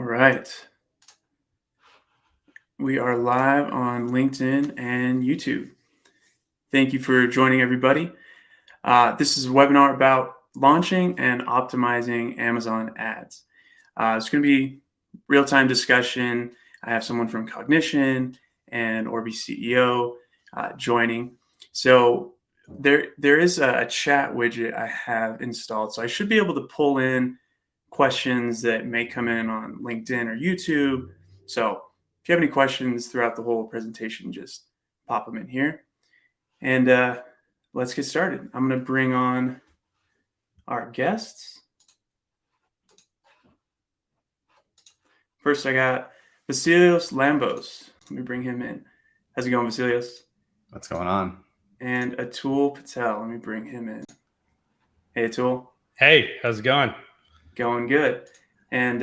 right. We are live on LinkedIn and YouTube. Thank you for joining, everybody. This is a webinar about launching and optimizing Amazon ads. It's going to be real-time discussion. I have someone from Cognition and Orbee CEO joining. So there is a chat widget I have installed. So I should be able to pull in questions that may come in on LinkedIn or YouTube. So if you have any questions throughout the whole presentation, just pop them in here. And let's get started. I'm going to bring on our guests. First, I got Vasilios Lambos. Let me bring him in. How's it going, Vasilios? What's going on? And Atul Patel. Let me bring him in. Hey, Atul. Hey, how's it going? Going good. And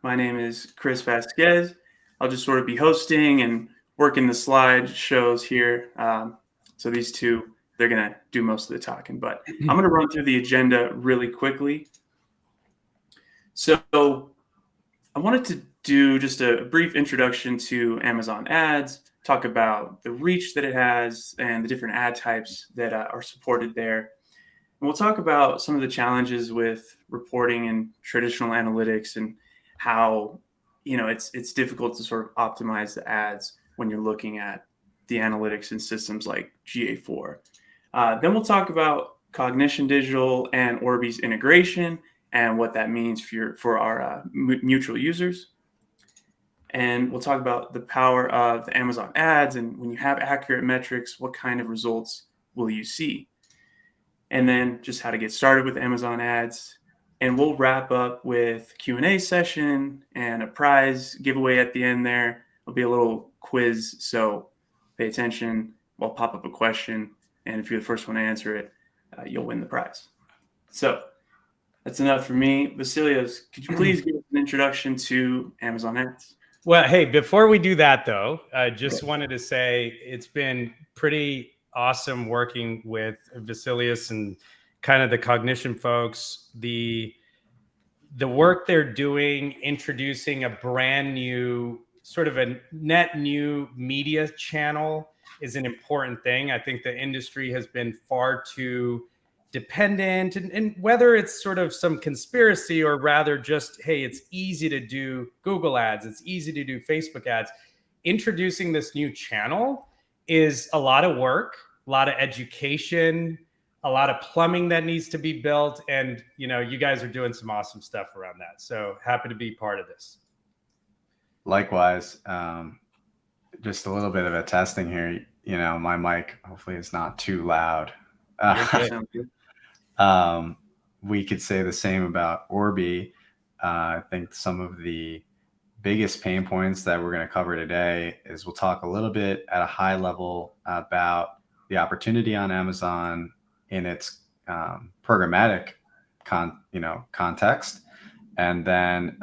my name is Chris Vasquez. I'll just sort of be hosting and working the slide shows here. So these two, they're going to do most of the talking. But I'm going to run through the agenda really quickly. So I wanted to do just a brief introduction to Amazon ads, talk about the reach that it has and the different ad types that are supported there. And we'll talk about some of the challenges with reporting and traditional analytics and how, it's difficult to sort of optimize the ads when you're looking at the analytics and systems like GA4. Then we'll talk about CognitionDigital and Orbee's integration and what that means for our mutual users. And we'll talk about the power of the Amazon ads, and when you have accurate metrics, what kind of results will you see? And then just how to get started with Amazon ads. And we'll wrap up with Q&A session and a prize giveaway at the end there. It'll be a little quiz, so pay attention. We'll pop up a question, and if you're the first one to answer it, you'll win the prize. So that's enough for me. Vasilios, could you please give us an introduction to Amazon ads? Well, hey, before we do that, though, I just wanted to say it's been pretty awesome working with Vasilios and kind of the Cognition folks. The work they're doing, introducing a brand new, sort of a net new media channel is an important thing. I think the industry has been far too dependent, and whether it's sort of some conspiracy or rather just, hey, it's easy to do Google ads, it's easy to do Facebook ads. Introducing this new channel is a lot of work, a lot of education, a lot of plumbing that needs to be built. And, you guys are doing some awesome stuff around that. So happy to be part of this. Likewise, just a little bit of a testing here. My mic hopefully is not too loud. We could say the same about Orbee. I think some of the biggest pain points that we're going to cover today is we'll talk a little bit at a high level about the opportunity on Amazon in its programmatic context. And then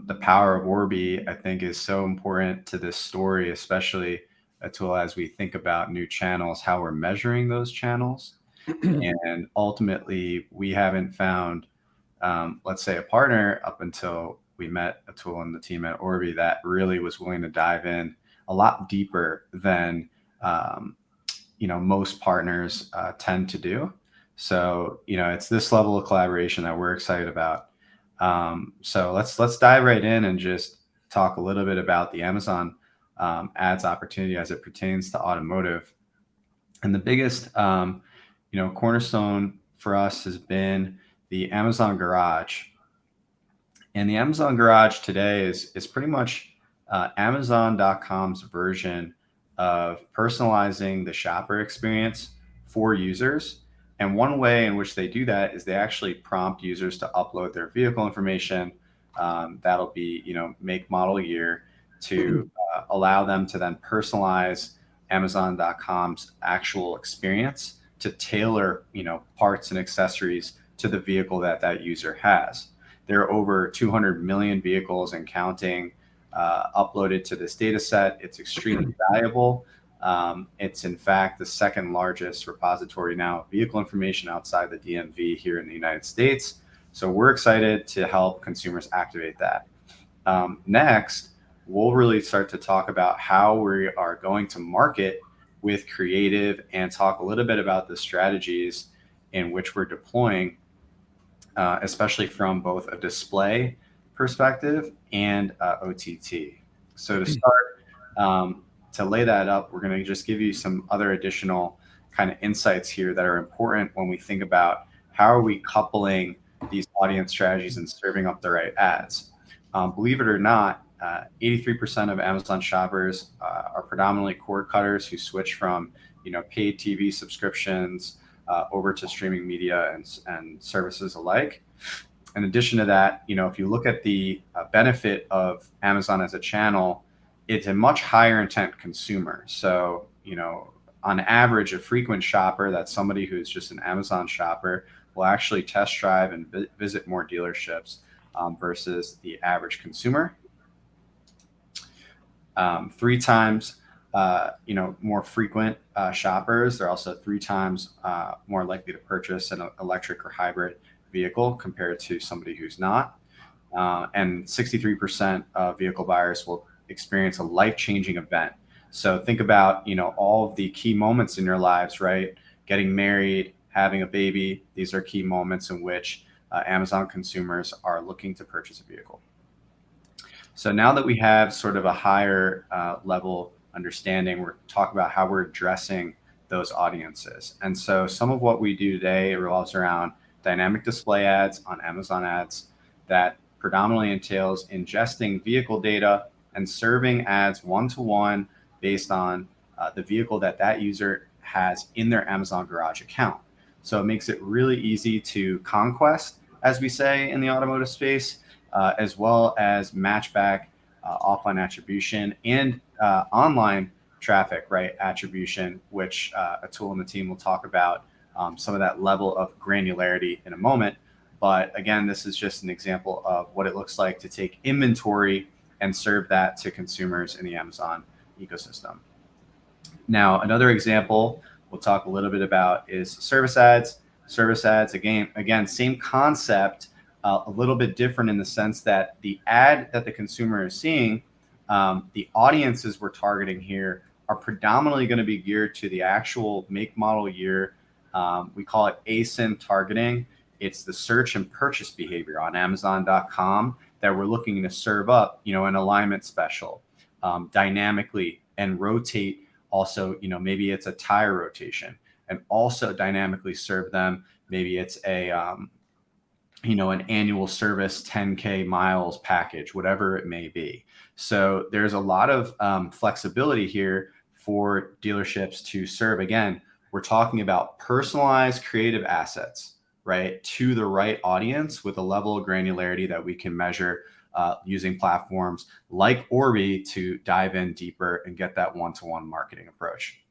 the power of Orbee, I think, is so important to this story, especially as we think about new channels, how we're measuring those channels. And ultimately, we haven't found, let's say, a partner up until we met Atul and the team at Orbee that really was willing to dive in a lot deeper than, most partners tend to do. So, it's this level of collaboration that we're excited about. So let's dive right in and just talk a little bit about the Amazon ads opportunity as it pertains to automotive. And the biggest cornerstone for us has been the Amazon Garage. And the Amazon Garage today is pretty much Amazon.com's version of personalizing the shopper experience for users. And one way in which they do that is they actually prompt users to upload their vehicle information. That'll be, make, model, year, to allow them to then personalize Amazon.com's actual experience to tailor, parts and accessories to the vehicle that user has. There are over 200 million vehicles and counting uploaded to this data set. It's extremely valuable. It's in fact the second largest repository now of vehicle information outside the DMV here in the United States. So we're excited to help consumers activate that. Next, we'll really start to talk about how we are going to market with creative and talk a little bit about the strategies in which we're deploying, especially from both a display perspective and OTT. So to start, to lay that up, we're going to just give you some other additional kind of insights here that are important when we think about how are we coupling these audience strategies and serving up the right ads. Believe it or not, 83% of Amazon shoppers are predominantly cord cutters who switch from paid TV subscriptions over to streaming media and services alike. In addition to that, if you look at the benefit of Amazon as a channel, it's a much higher intent consumer. So, on average, a frequent shopper, that's somebody who's just an Amazon shopper, will actually test drive and visit more dealerships versus the average consumer. 3 times, more frequent shoppers. They're also 3 times more likely to purchase an electric or hybrid vehicle compared to somebody who's not. And 63% of vehicle buyers will experience a life-changing event. So think about, all of the key moments in your lives, right? Getting married, having a baby. These are key moments in which Amazon consumers are looking to purchase a vehicle. So now that we have sort of a higher level understanding, we're talking about how we're addressing those audiences. And so some of what we do today revolves around dynamic display ads on Amazon ads that predominantly entails ingesting vehicle data and serving ads one-to-one based on the vehicle that user has in their Amazon Garage account. So it makes it really easy to conquest, as we say in the automotive space, as well as match back offline attribution and online traffic, right? Attribution, which a tool in the team will talk about some of that level of granularity in a moment. But again, this is just an example of what it looks like to take inventory and serve that to consumers in the Amazon ecosystem. Now, another example we'll talk a little bit about is service ads. Service ads, again, same concept, a little bit different in the sense that the ad that the consumer is seeing, the audiences we're targeting here are predominantly going to be geared to the actual make, model, year. We call it ASIN targeting. It's the search and purchase behavior on Amazon.com that we're looking to serve up, an alignment special dynamically and rotate. Also, maybe it's a tire rotation, and also dynamically serve them. Maybe it's a an annual service 10K miles package, whatever it may be. So there's a lot of flexibility here for dealerships to serve. Again, we're talking about personalized creative assets, right, to the right audience with a level of granularity that we can measure using platforms like Orbee to dive in deeper and get that one-to-one marketing approach.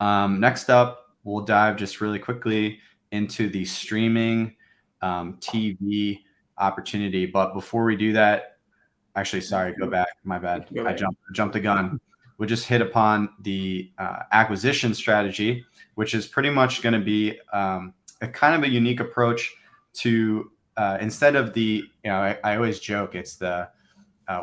Next up, we'll dive just really quickly into the streaming TV opportunity. But before we do that, actually, sorry, go back. My bad. I jumped the gun. We'll just hit upon the acquisition strategy, which is pretty much going to be a kind of a unique approach to instead of the, I always joke, it's the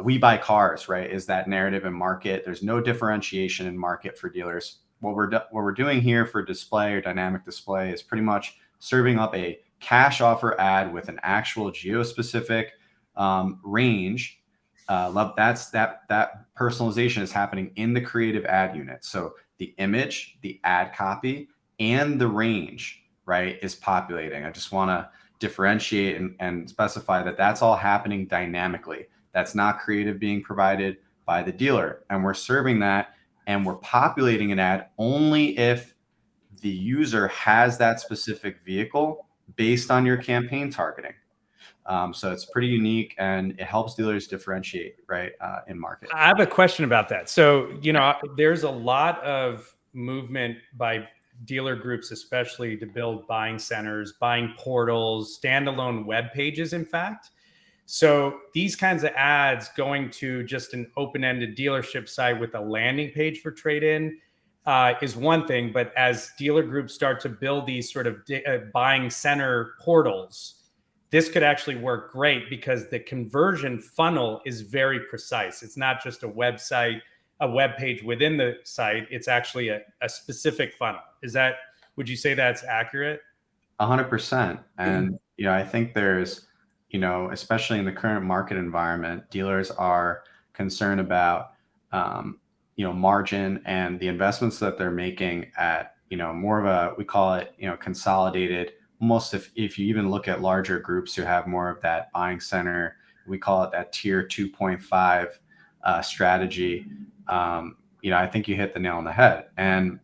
we buy cars, right? Is that narrative in market? There's no differentiation in market for dealers. What we're doing here for display or dynamic display is pretty much serving up a cash offer ad with an actual geo-specific range. That personalization is happening in the creative ad unit. So the image, the ad copy, and the range, right, is populating. I just want to differentiate and specify that that's all happening dynamically. That's not creative being provided by the dealer. And we're serving that, and we're populating an ad only if the user has that specific vehicle based on your campaign targeting. So it's pretty unique, and it helps dealers differentiate, right, in market. I have a question about that. So, there's a lot of movement by dealer groups, especially to build buying centers, buying portals, standalone web pages, in fact. So these kinds of ads going to just an open-ended dealership site with a landing page for trade-in is one thing. But as dealer groups start to build these sort of buying center portals, this could actually work great because the conversion funnel is very precise. It's not just a website, a web page within the site. It's actually a specific funnel. Would you say that's accurate? 100%. And, I think there's, especially in the current market environment, dealers are concerned about, margin and the investments that they're making at, more of a, we call it, consolidated, almost if you even look at larger groups who have more of that buying center, we call it that tier 2.5 strategy. I think you hit the nail on the head. And,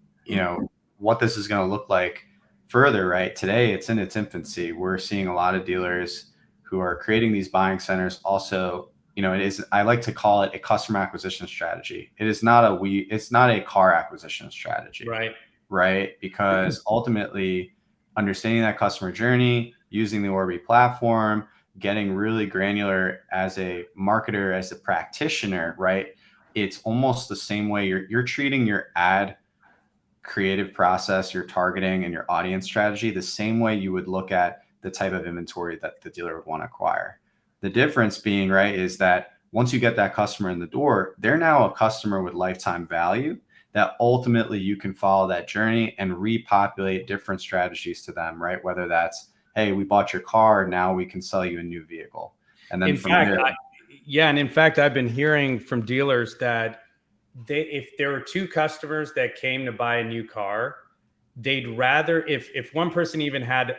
what this is going to look like further, right? Today, it's in its infancy. We're seeing a lot of dealers who are creating these buying centers. Also, I like to call it a customer acquisition strategy. It's not a car acquisition strategy, right? Because ultimately, understanding that customer journey, using the Orbee platform, getting really granular as a marketer, as a practitioner, right? It's almost the same way you're treating your ad creative process, your targeting and your audience strategy the same way you would look at the type of inventory that the dealer would want to acquire. The difference being, right, is that once you get that customer in the door, they're now a customer with lifetime value that ultimately you can follow that journey and repopulate different strategies to them, right? Whether that's, hey, we bought your car, now we can sell you a new vehicle. And then in fact, I've been hearing from dealers that if there were two customers that came to buy a new car, they'd rather, if one person even had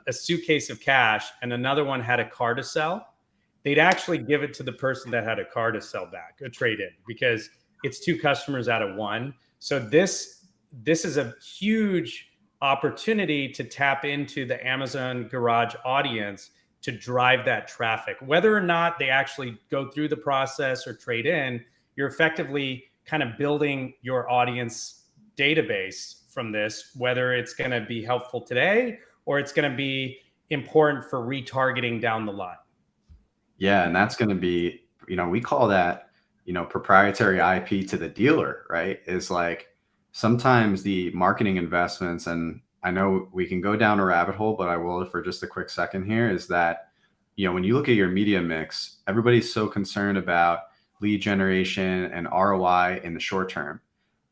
a suitcase of cash and another one had a car to sell, they'd actually give it to the person that had a car to sell back, a trade-in, because it's two customers out of one. So this is a huge opportunity to tap into the Amazon Garage audience to drive that traffic. Whether or not they actually go through the process or trade in, you're effectively kind of building your audience database from this, whether it's going to be helpful today or it's going to be important for retargeting down the line. Yeah, and that's going to be, we call that, proprietary IP to the dealer, right? Is like sometimes the marketing investments, and I know we can go down a rabbit hole, but I will for just a quick second here, is that, when you look at your media mix, everybody's so concerned about lead generation and ROI in the short term.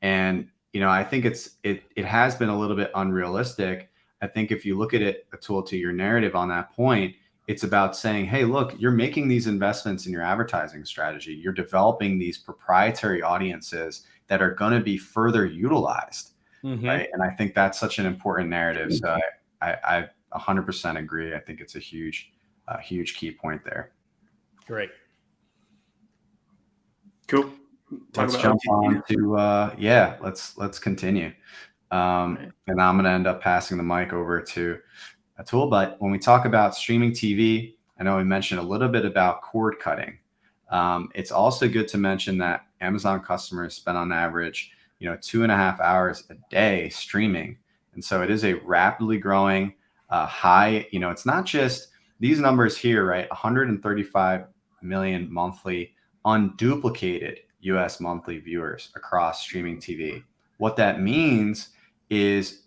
And, I think it has been a little bit unrealistic. I think if you look at it, a tool to your narrative on that point, it's about saying, hey, look, you're making these investments in your advertising strategy. You're developing these proprietary audiences that are going to be further utilized. Right. And I think that's such an important narrative. So I 100% agree. I think it's a huge key point there. Great. Cool. Let's jump on to let's continue. And I'm going to end up passing the mic over to Atul. But when we talk about streaming TV, I know we mentioned a little bit about cord cutting. It's also good to mention that Amazon customers spend on average, 2.5 hours a day streaming. And so it is a rapidly growing high. It's not just these numbers here, right? 135 million monthly unduplicated US monthly viewers across streaming TV. What that means is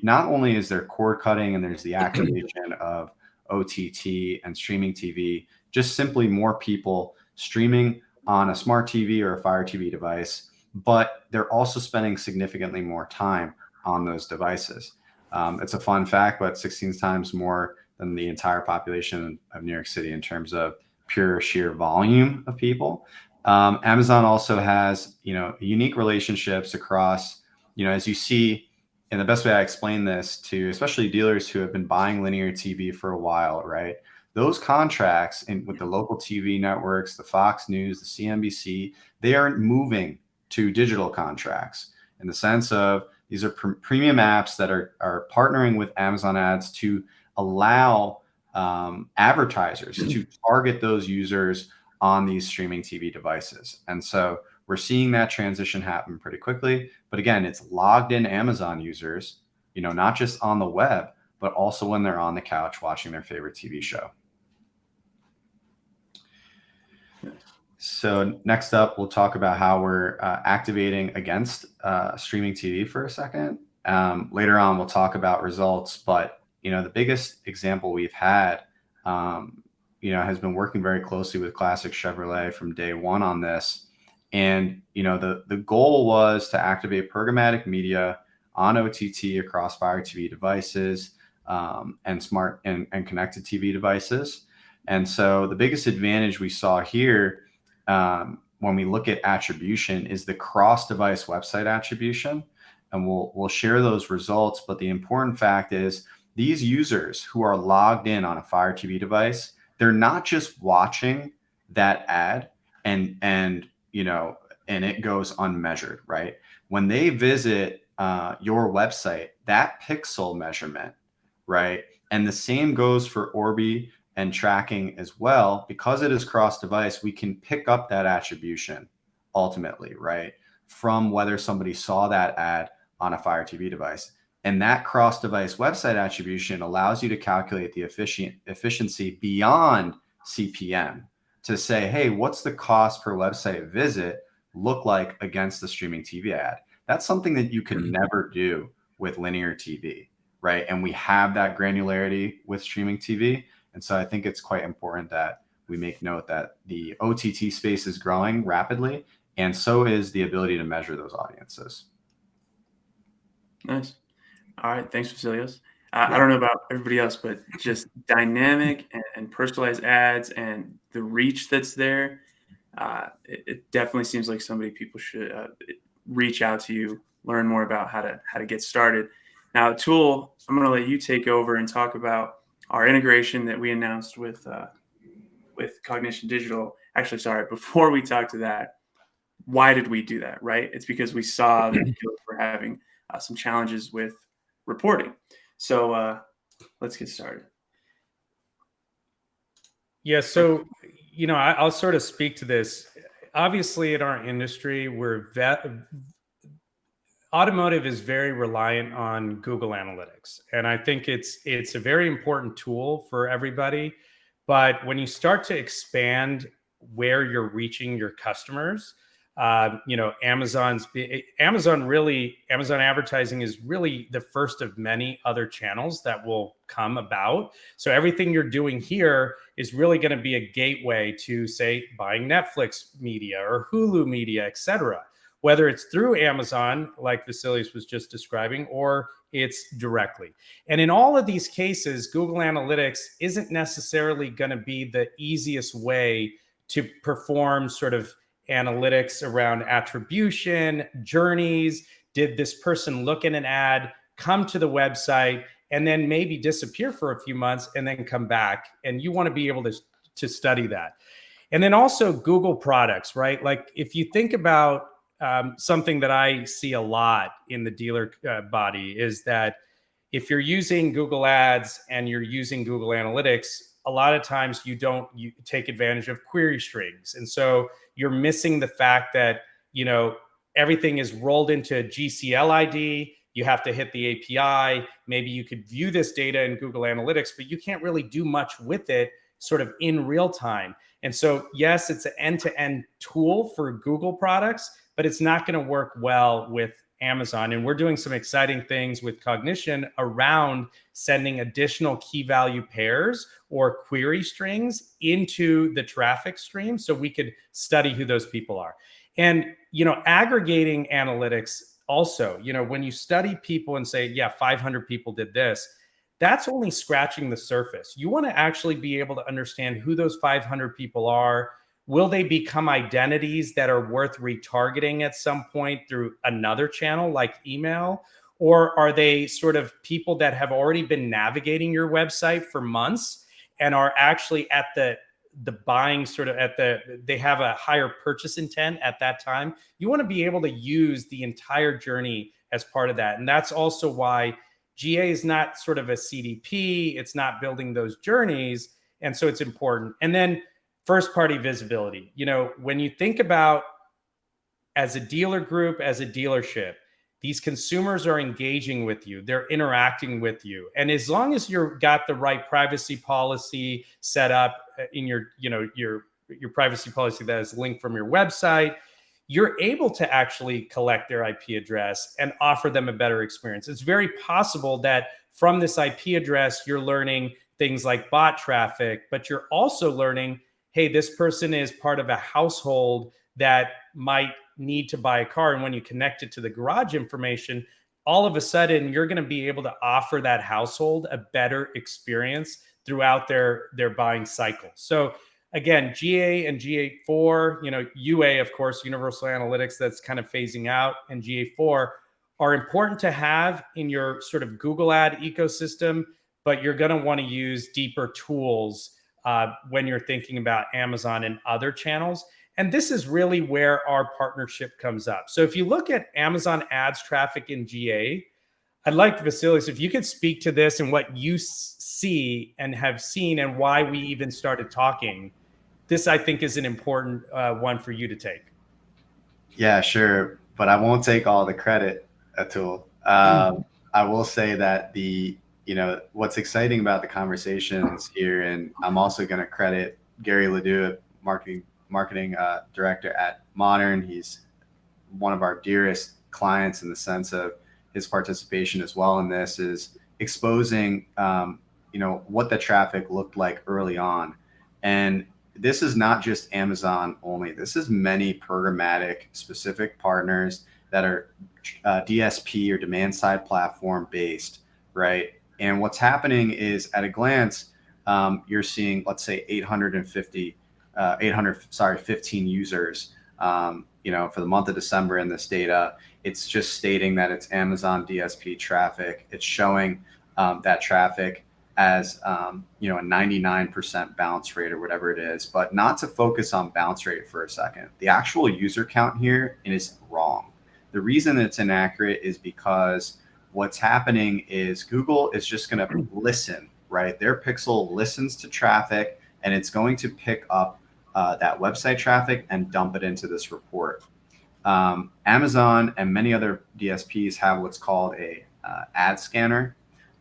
not only is there cord cutting and there's the activation of OTT and streaming TV, just simply more people streaming on a smart TV or a Fire TV device, but they're also spending significantly more time on those devices. It's a fun fact, but 16 times more than the entire population of New York City in terms of pure sheer volume of people. Amazon also has, unique relationships across, as you see, and the best way I explain this to especially dealers who have been buying linear TV for a while, right? Those contracts with the local TV networks, the Fox News, the CNBC, they aren't moving to digital contracts in the sense of these are premium apps that are partnering with Amazon ads to allow advertisers to target those users on these streaming TV devices. And so we're seeing that transition happen pretty quickly. But again, it's logged in Amazon users, not just on the web, but also when they're on the couch watching their favorite TV show. So next up, we'll talk about how we're activating against streaming TV for a second. Later on, we'll talk about results. But, the biggest example we've had has been working very closely with Classic Chevrolet from day one on this. And, the goal was to activate programmatic media on OTT across Fire TV devices, and smart and connected TV devices. And so the biggest advantage we saw here, when we look at attribution, is the cross-device website attribution. And we'll share those results. But the important fact is these users who are logged in on a Fire TV device, they're not just watching that ad and it goes unmeasured, right? When they visit your website, that pixel measurement, right? And the same goes for Orbee and tracking as well. Because it is cross-device, we can pick up that attribution ultimately, right? From whether somebody saw that ad on a Fire TV device. And that cross-device website attribution allows you to calculate the efficiency beyond CPM to say, hey, what's the cost per website visit look like against the streaming TV ad? That's something that you can never do with linear TV, right? And we have that granularity with streaming TV. And so I think it's quite important that we make note that the OTT space is growing rapidly, and so is the ability to measure those audiences. Nice. All right. Thanks, Vasilios. I don't know about everybody else, but just dynamic and personalized ads and the reach that's there, it definitely seems like people should reach out to you, learn more about how to get started. Now, Tool, I'm going to let you take over and talk about our integration that we announced with CognitionDigital. Actually, sorry, before we talk to that, why did we do that, right? It's because we saw that dealers were having some challenges with reporting. So let's get started. Yeah, so, I'll sort of speak to this. Obviously, in our industry, automotive is very reliant on Google Analytics. And I think it's a very important tool for everybody. But when you start to expand where you're reaching your customers, Amazon advertising is really the first of many other channels that will come about. So everything you're doing here is really going to be a gateway to, say, buying Netflix media or Hulu media, et cetera, whether it's through Amazon, like Vasilios was just describing, or it's directly. And in all of these cases, Google Analytics isn't necessarily going to be the easiest way to perform sort of analytics around attribution, journeys. Did this person look at an ad, come to the website, and then maybe disappear for a few months and then come back? And you want to be able to study that. And then also Google products, right? Like if you think about something that I see a lot in the dealer body is that if you're using Google Ads and you're using Google Analytics, a lot of times you take advantage of query strings. And so you're missing the fact that, everything is rolled into GCL ID. You have to hit the API. Maybe you could view this data in Google Analytics, but you can't really do much with it sort of in real time. And so, yes, it's an end-to-end tool for Google products, but it's not going to work well with Amazon. And we're doing some exciting things with Cognition around sending additional key value pairs or query strings into the traffic stream so we could study who those people are. And, aggregating analytics also, when you study people and say, yeah, 500 people did this, that's only scratching the surface. You want to actually be able to understand who those 500 people are. Will they become identities that are worth retargeting at some point through another channel like email? Or are they sort of people that have already been navigating your website for months and are actually at the buying sort of they have a higher purchase intent at that time? You want to be able to use the entire journey as part of that. And that's also why GA is not sort of a CDP. It's not building those journeys. And so it's important. And then first party visibility. When you think about as a dealer group, as a dealership, these consumers are engaging with you. They're interacting with you. And as long as you've got the right privacy policy set up in your privacy policy that is linked from your website, you're able to actually collect their IP address and offer them a better experience. It's very possible that from this IP address, you're learning things like bot traffic, but you're also learning, hey, this person is part of a household that might need to buy a car. And when you connect it to the garage information, all of a sudden you're going to be able to offer that household a better experience throughout their buying cycle. So again, GA and GA4, UA, of course, Universal Analytics, that's kind of phasing out, and GA4 are important to have in your sort of Google ad ecosystem, but you're going to want to use deeper tools when you're thinking about Amazon and other channels. And this is really where our partnership comes up. So if you look at Amazon ads traffic in GA, I'd like Vasilis, if you could speak to this and what you see and have seen and why we even started talking. This, I think, is an important one for you to take. Yeah, sure. But I won't take all the credit, Atul. I will say that what's exciting about the conversations here, and I'm also going to credit Gary Ledoux, marketing director at Modern. He's one of our dearest clients in the sense of his participation as well in this, is exposing, what the traffic looked like early on. And this is not just Amazon only. This is many programmatic specific partners that are DSP or demand side platform based, right? And what's happening is, at a glance, you're seeing, let's say 15 users, for the month of December in this data. It's just stating that it's Amazon DSP traffic. It's showing that traffic as a 99% bounce rate or whatever it is, but not to focus on bounce rate for a second. The actual user count here is wrong. The reason it's inaccurate is because what's happening is Google is just going to listen, right? Their pixel listens to traffic, and it's going to pick up that website traffic and dump it into this report. Amazon and many other DSPs have what's called a ad scanner,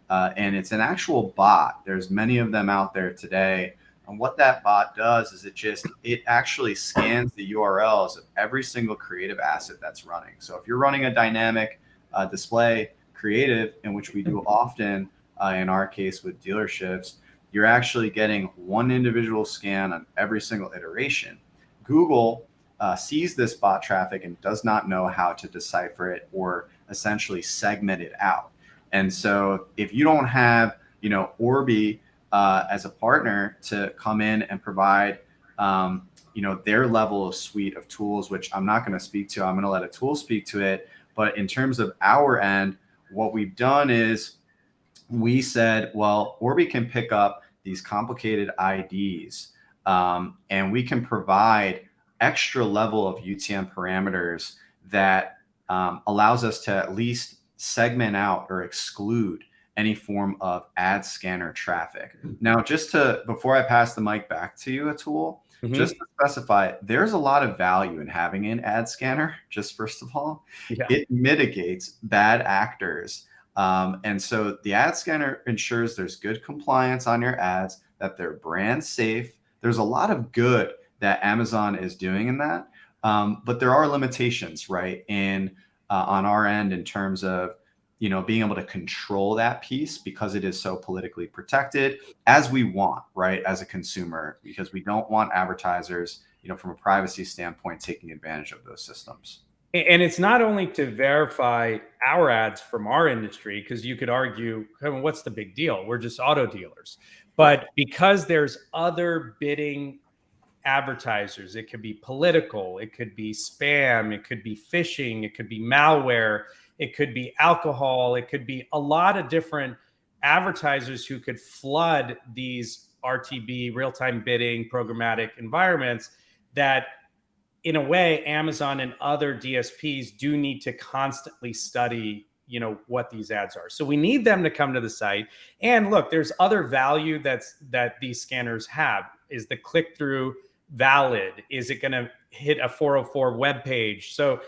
and it's an actual bot. There's many of them out there today. And what that bot does is it actually scans the URLs of every single creative asset that's running. So if you're running a dynamic display creative, in which we do often, in our case with dealerships, you're actually getting one individual scan on every single iteration. Google sees this bot traffic and does not know how to decipher it or essentially segment it out. And so if you don't have, Orbee as a partner to come in and provide, their level of suite of tools, which I'm not going to speak to, I'm going to let a tool speak to it. But in terms of our end, what we've done is we said, well, Orbee can pick up these complicated IDs, and we can provide extra level of UTM parameters that allows us to at least segment out or exclude any form of ad scanner traffic. Now, before I pass the mic back to you, Atul, just to specify, there's a lot of value in having an ad scanner. Just first of all, It mitigates bad actors. And so the ad scanner ensures there's good compliance on your ads, that they're brand safe. There's a lot of good that Amazon is doing in that. But there are limitations, right? On our end, in terms of, being able to control that piece, because it is so politically protected, as we want, right? As a consumer, because we don't want advertisers, from a privacy standpoint, taking advantage of those systems. And it's not only to verify our ads from our industry, because you could argue, what's the big deal? We're just auto dealers. But because there's other bidding advertisers, it could be political, it could be spam, it could be phishing, it could be malware, it could be alcohol, it could be a lot of different advertisers who could flood these RTB, real-time bidding, programmatic environments, that in a way, Amazon and other DSPs do need to constantly study, what these ads are. So we need them to come to the site. And look, there's other value that these scanners have. Is the click-through valid? Is it going to hit a 404 web page? So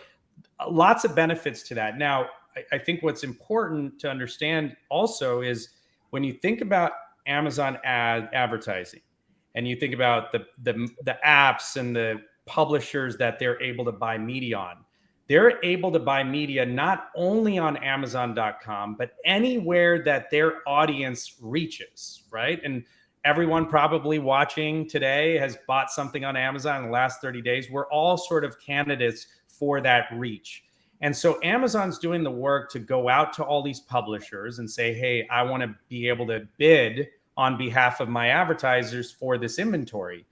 lots of benefits to that. Now, I think what's important to understand also is, when you think about Amazon advertising, and you think about the apps and the publishers that they're able to buy media on, they're able to buy media not only on Amazon.com, but anywhere that their audience reaches, right? And everyone probably watching today has bought something on Amazon in the last 30 days. We're all sort of candidates for that reach. And so Amazon's doing the work to go out to all these publishers and say, hey, I want to be able to bid on behalf of my advertisers for this inventory.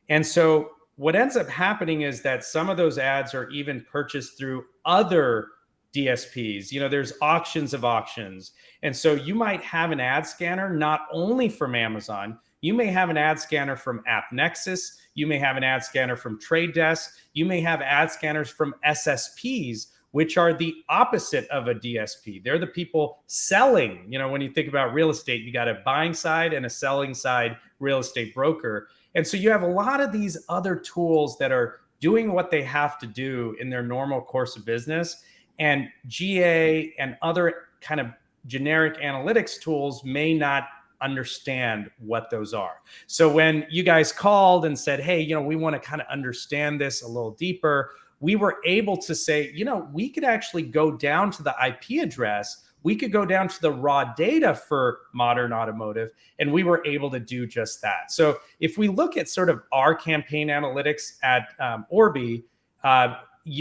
And so what ends up happening is that some of those ads are even purchased through other DSPs. There's auctions of auctions. And so you might have an ad scanner not only from Amazon, you may have an ad scanner from AppNexus, you may have an ad scanner from Trade Desk, you may have ad scanners from SSPs, which are the opposite of a DSP. They're the people selling. When you think about real estate, you got a buying side and a selling side real estate broker. And so you have a lot of these other tools that are doing what they have to do in their normal course of business. And GA and other kind of generic analytics tools may not understand what those are. So when you guys called and said, hey, we want to kind of understand this a little deeper, we were able to say, we could actually go down to the IP address. We could go down to the raw data for modern automotive, and we were able to do just that. So if we look at sort of our campaign analytics at Orbee,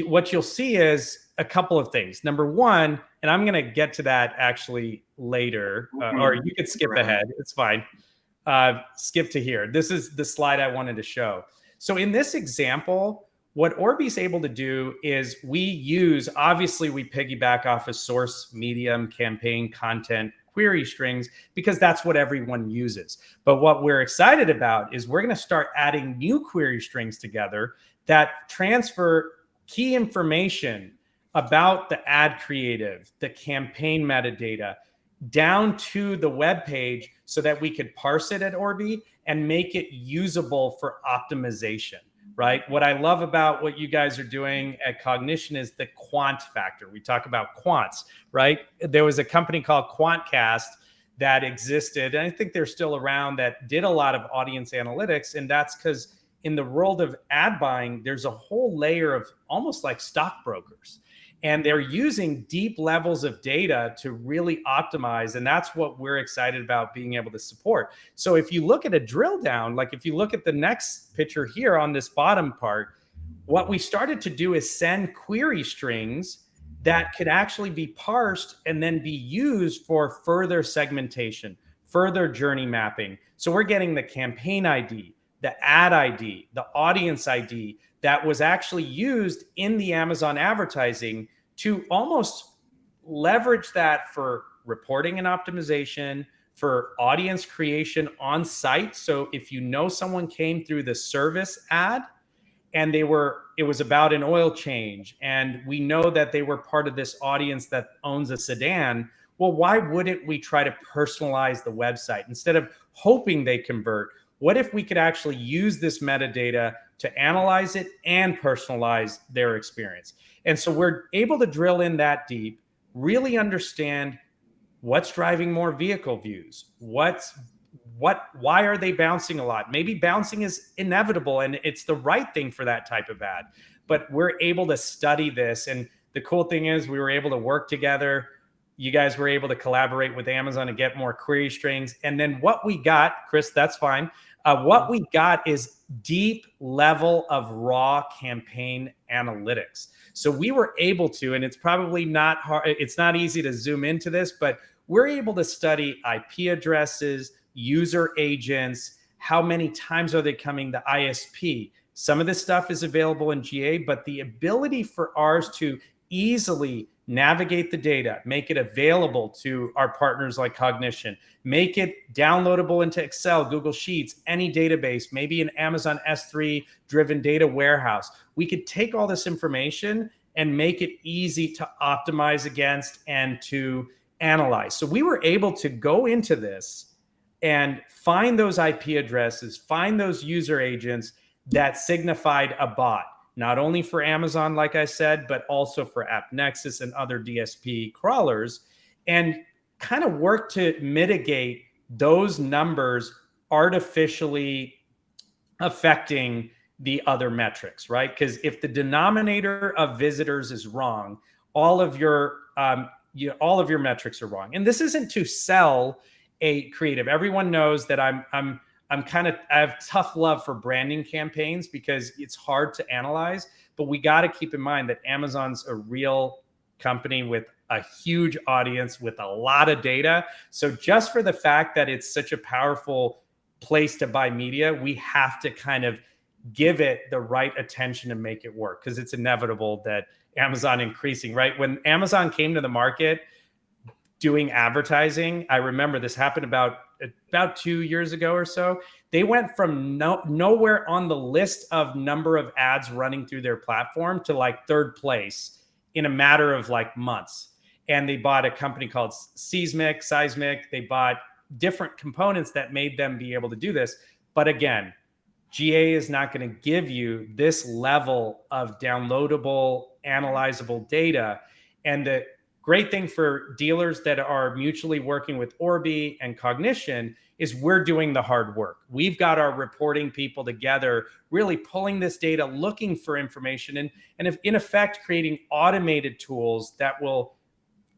what you'll see is a couple of things. Number one, and I'm going to get to that actually later, or you could skip ahead. It's fine. Skip to here. This is the slide I wanted to show. So in this example, what Orbee's able to do is obviously we piggyback off of source, medium, campaign, content, query strings, because that's what everyone uses. But what we're excited about is we're going to start adding new query strings together that transfer key information about the ad creative, the campaign metadata, down to the web page so that we could parse it at Orbee and make it usable for optimization. Right? What I love about what you guys are doing at Cognition is the quant factor. We talk about quants, right? There was a company called Quantcast that existed, and I think they're still around, that did a lot of audience analytics. And that's because in the world of ad buying, there's a whole layer of almost like stockbrokers. And they're using deep levels of data to really optimize. And that's what we're excited about being able to support. So if you look at a drill down, like if you look at the next picture here on this bottom part, what we started to do is send query strings that could actually be parsed and then be used for further segmentation, further journey mapping. So we're getting the campaign ID, the ad ID, the audience ID that was actually used in the Amazon advertising to almost leverage that for reporting and optimization, for audience creation on site. So if someone came through the service ad and it was about an oil change, and we know that they were part of this audience that owns a sedan, well, why wouldn't we try to personalize the website instead of hoping they convert? What if we could actually use this metadata to analyze it and personalize their experience? And so we're able to drill in that deep, really understand what's driving more vehicle views, why are they bouncing a lot? Maybe bouncing is inevitable and it's the right thing for that type of ad. But we're able to study this. And the cool thing is we were able to work together. You guys were able to collaborate with Amazon to get more query strings. And then what we got, Chris, that's fine. What we got is deep level of raw campaign analytics. So we were able to, and it's probably not hard, it's not easy to zoom into this, but we're able to study IP addresses, user agents, how many times are they coming to ISP. Some of this stuff is available in GA, but the ability for ours to easily navigate the data, make it available to our partners like Cognition, make it downloadable into Excel, Google Sheets, any database, maybe an Amazon S3 driven data warehouse. We could take all this information and make it easy to optimize against and to analyze. So we were able to go into this and find those IP addresses, find those user agents that signified a bot, not only for Amazon, like I said, but also for AppNexus and other DSP crawlers, and kind of work to mitigate those numbers artificially affecting the other metrics, right? Because if the denominator of visitors is wrong, all of your all of your metrics are wrong. And this isn't to sell a creative. Everyone knows that I have tough love for branding campaigns because it's hard to analyze. But we got to keep in mind that Amazon's a real company with a huge audience with a lot of data. So just for the fact that it's such a powerful place to buy media, we have to kind of give it the right attention and make it work, because it's inevitable that Amazon increasing, right? When Amazon came to the market doing advertising, I remember this happened about 2 years ago or so. They went from nowhere on the list of number of ads running through their platform to like third place in a matter of like months. And they bought a company called Seismic. They bought different components that made them be able to do this. But again, GA is not going to give you this level of downloadable, analyzable data. And the great thing for dealers that are mutually working with Orbee and Cognition is we're doing the hard work. We've got our reporting people together, really pulling this data, looking for information, and if, in effect, creating automated tools that will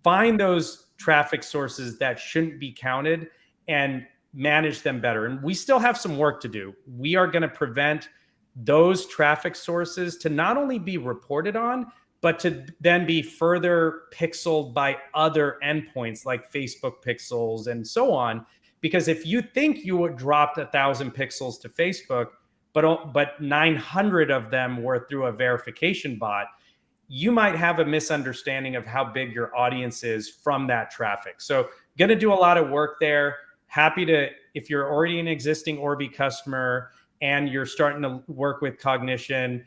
find those traffic sources that shouldn't be counted and manage them better. And we still have some work to do. We are going to prevent those traffic sources to not only be reported on, but to then be further pixeled by other endpoints like Facebook pixels and so on. Because if you think you dropped 1,000 pixels to Facebook, but 900 of them were through a verification bot, you might have a misunderstanding of how big your audience is from that traffic. So going to do a lot of work there. Happy to, if you're already an existing Orbee customer and you're starting to work with Cognition,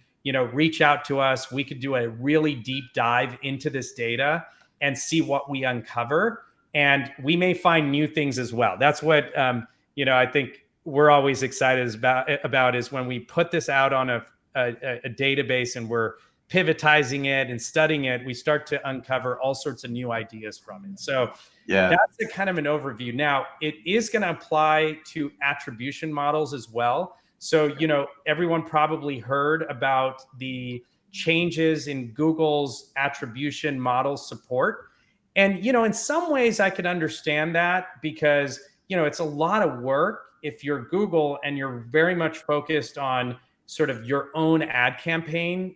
reach out to us. We could do a really deep dive into this data and see what we uncover. And we may find new things as well. That's what, I think we're always excited about is when we put this out on a database and we're pivotizing it and studying it, we start to uncover all sorts of new ideas from it. So that's a kind of an overview. Now, it is going to apply to attribution models as well. So, everyone probably heard about the changes in Google's attribution model support. And, in some ways I could understand that because, it's a lot of work if you're Google and you're very much focused on sort of your own ad campaign,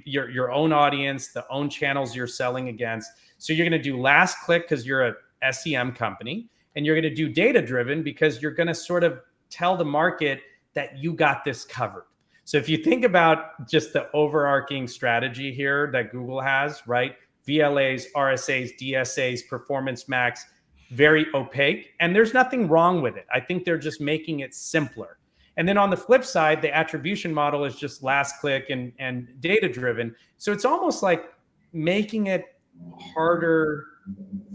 your own audience, the own channels you're selling against. So you're going to do last click because you're a SEM company, and you're going to do data driven because you're going to sort of tell the market that you got this covered. So if you think about just the overarching strategy here that Google has, right? VLAs, RSAs, DSAs, performance max, very opaque. And there's nothing wrong with it. I think they're just making it simpler. And then on the flip side, the attribution model is just last click and data driven. So it's almost like making it harder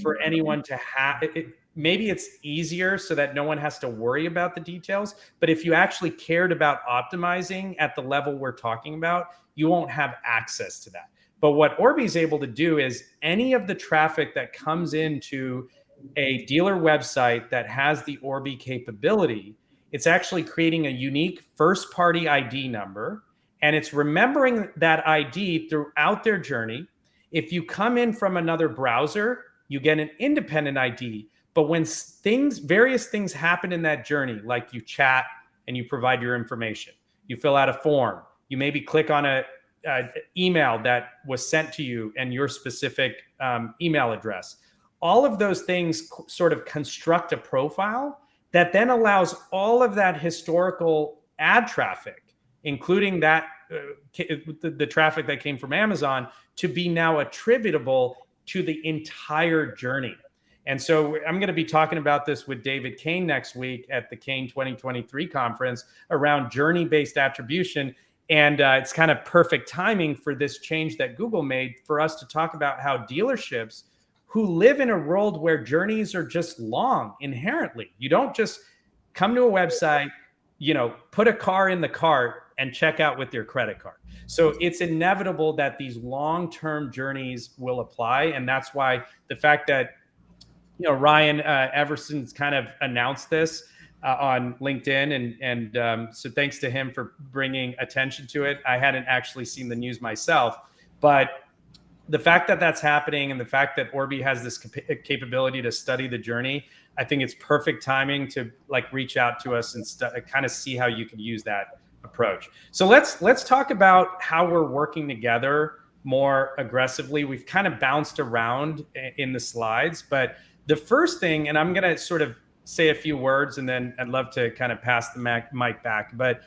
for anyone to have it. Maybe it's easier so that no one has to worry about the details. But if you actually cared about optimizing at the level we're talking about, you won't have access to that. But what Orbee is able to do is any of the traffic that comes into a dealer website that has the Orbee capability, it's actually creating a unique first-party ID number, and it's remembering that ID throughout their journey. If you come in from another browser, you get an independent ID. But when various things happen in that journey, like you chat and you provide your information, you fill out a form, you maybe click on an email that was sent to you and your specific email address, all of those things sort of construct a profile that then allows all of that historical ad traffic, including that the traffic that came from Amazon, to be now attributable to the entire journey. And so I'm going to be talking about this with David Kane next week at the Kane 2023 conference around journey-based attribution. And it's kind of perfect timing for this change that Google made for us to talk about how dealerships who live in a world where journeys are just long inherently. You don't just come to a website, put a car in the cart and check out with your credit card. So it's inevitable that these long-term journeys will apply. And that's why the fact that, Ryan Everson's kind of announced this on LinkedIn, and so thanks to him for bringing attention to it. I hadn't actually seen the news myself, but the fact that that's happening and the fact that Orbee has this capability to study the journey, I think it's perfect timing to like reach out to us and kind of see how you can use that approach. So let's talk about how we're working together more aggressively. We've kind of bounced around in the slides, but the first thing, and I'm going to sort of say a few words and then I'd love to kind of pass the mic back, but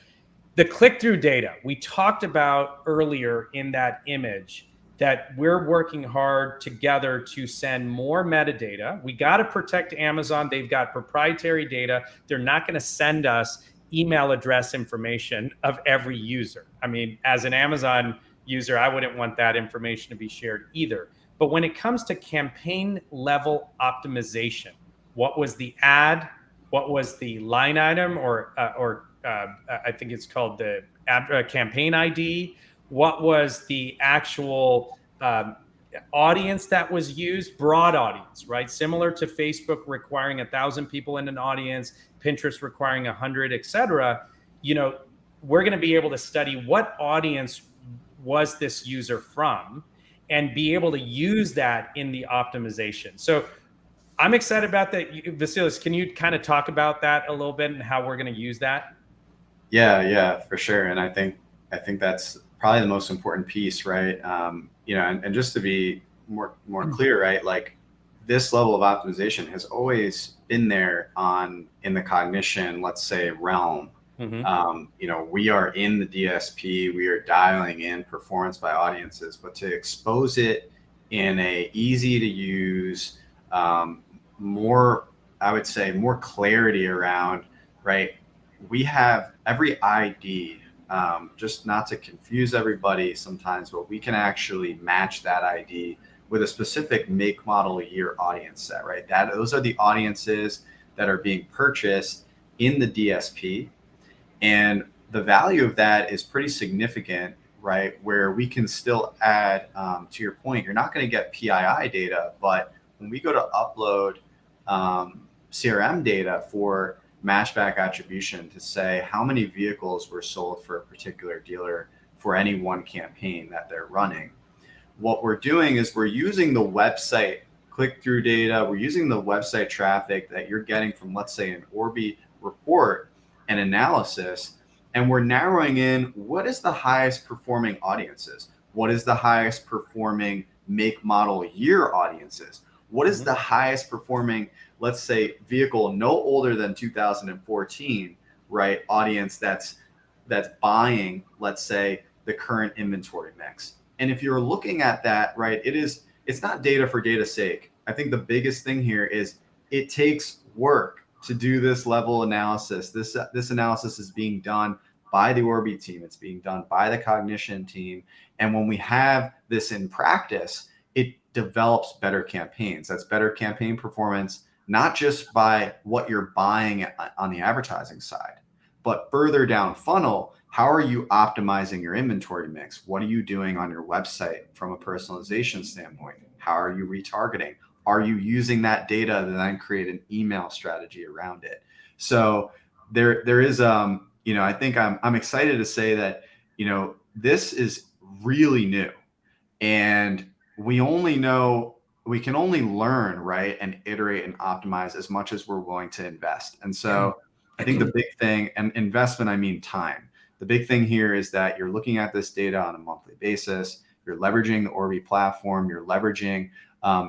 the click-through data we talked about earlier in that image, that we're working hard together to send more metadata. We got to protect Amazon. They've got proprietary data. They're not going to send us email address information of every user. I mean, as an Amazon user, I wouldn't want that information to be shared either. But when it comes to campaign level optimization, what was the ad? What was the line item, or I think it's called the campaign ID? What was the actual audience that was used? Broad audience, right? Similar to Facebook requiring 1,000 people in an audience, Pinterest requiring 100, etc. You know, we're going to be able to study what audience was this user from and be able to use that in the optimization. So I'm excited about that. Vasilis, can you kind of talk about that a little bit and how we're going to use that? Yeah, for sure. And I think that's probably the most important piece, right? You know, and just to be more clear, right? Like this level of optimization has always been there in the cognition, let's say, realm. You know, we are in the DSP, we are dialing in performance by audiences, but to expose it in a easy to use, more, I would say, more clarity around, right? We have every ID, just not to confuse everybody sometimes, but we can actually match that ID with a specific make, model, year audience set, right? Those are the audiences that are being purchased in the DSP. And the value of that is pretty significant, right? Where we can still add, to your point, you're not going to get PII data, but when we go to upload CRM data for matchback attribution to say how many vehicles were sold for a particular dealer for any one campaign that they're running, what we're doing is we're using the website click-through data, we're using the website traffic that you're getting from, let's say, an Orbee report and analysis, and we're narrowing in what is the highest performing audiences, what is the highest performing make, model, year audiences, what is the highest performing, let's say, vehicle no older than 2014, right, audience that's buying, let's say, the current inventory mix. And if you're looking at that, right, it's not data for data's sake. I think the biggest thing here is it takes work to do this level analysis. This analysis is being done by the Orbee team. It's being done by the Cognition team. And when we have this in practice, it develops better campaigns. That's better campaign performance, not just by what you're buying on the advertising side, but further down funnel, how are you optimizing your inventory mix? What are you doing on your website from a personalization standpoint? How are you retargeting? Are you using that data to then create an email strategy around it? So there is, you know, I think I'm excited to say that, you know, this is really new, and we can only learn, right, and iterate and optimize as much as we're willing to invest. And so I think the big thing, and investment, I mean time. The big thing here is that you're looking at this data on a monthly basis. You're leveraging the Orbee platform. You're leveraging,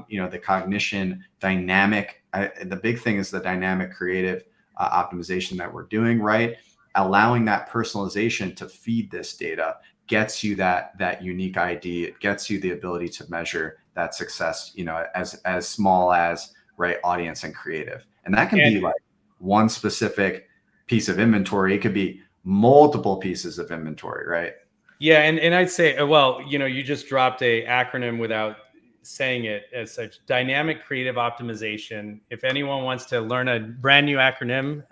you know, the Cognition dynamic. The big thing is the dynamic creative optimization that we're doing, right? Allowing that personalization to feed this data gets you that unique ID. It gets you the ability to measure that success, you know, as small as, right, audience and creative. And that can be like one specific piece of inventory. It could be multiple pieces of inventory, right? Yeah, and I'd say, well, you know, you just dropped a acronym without saying it as such. Dynamic creative optimization. If anyone wants to learn a brand new acronym,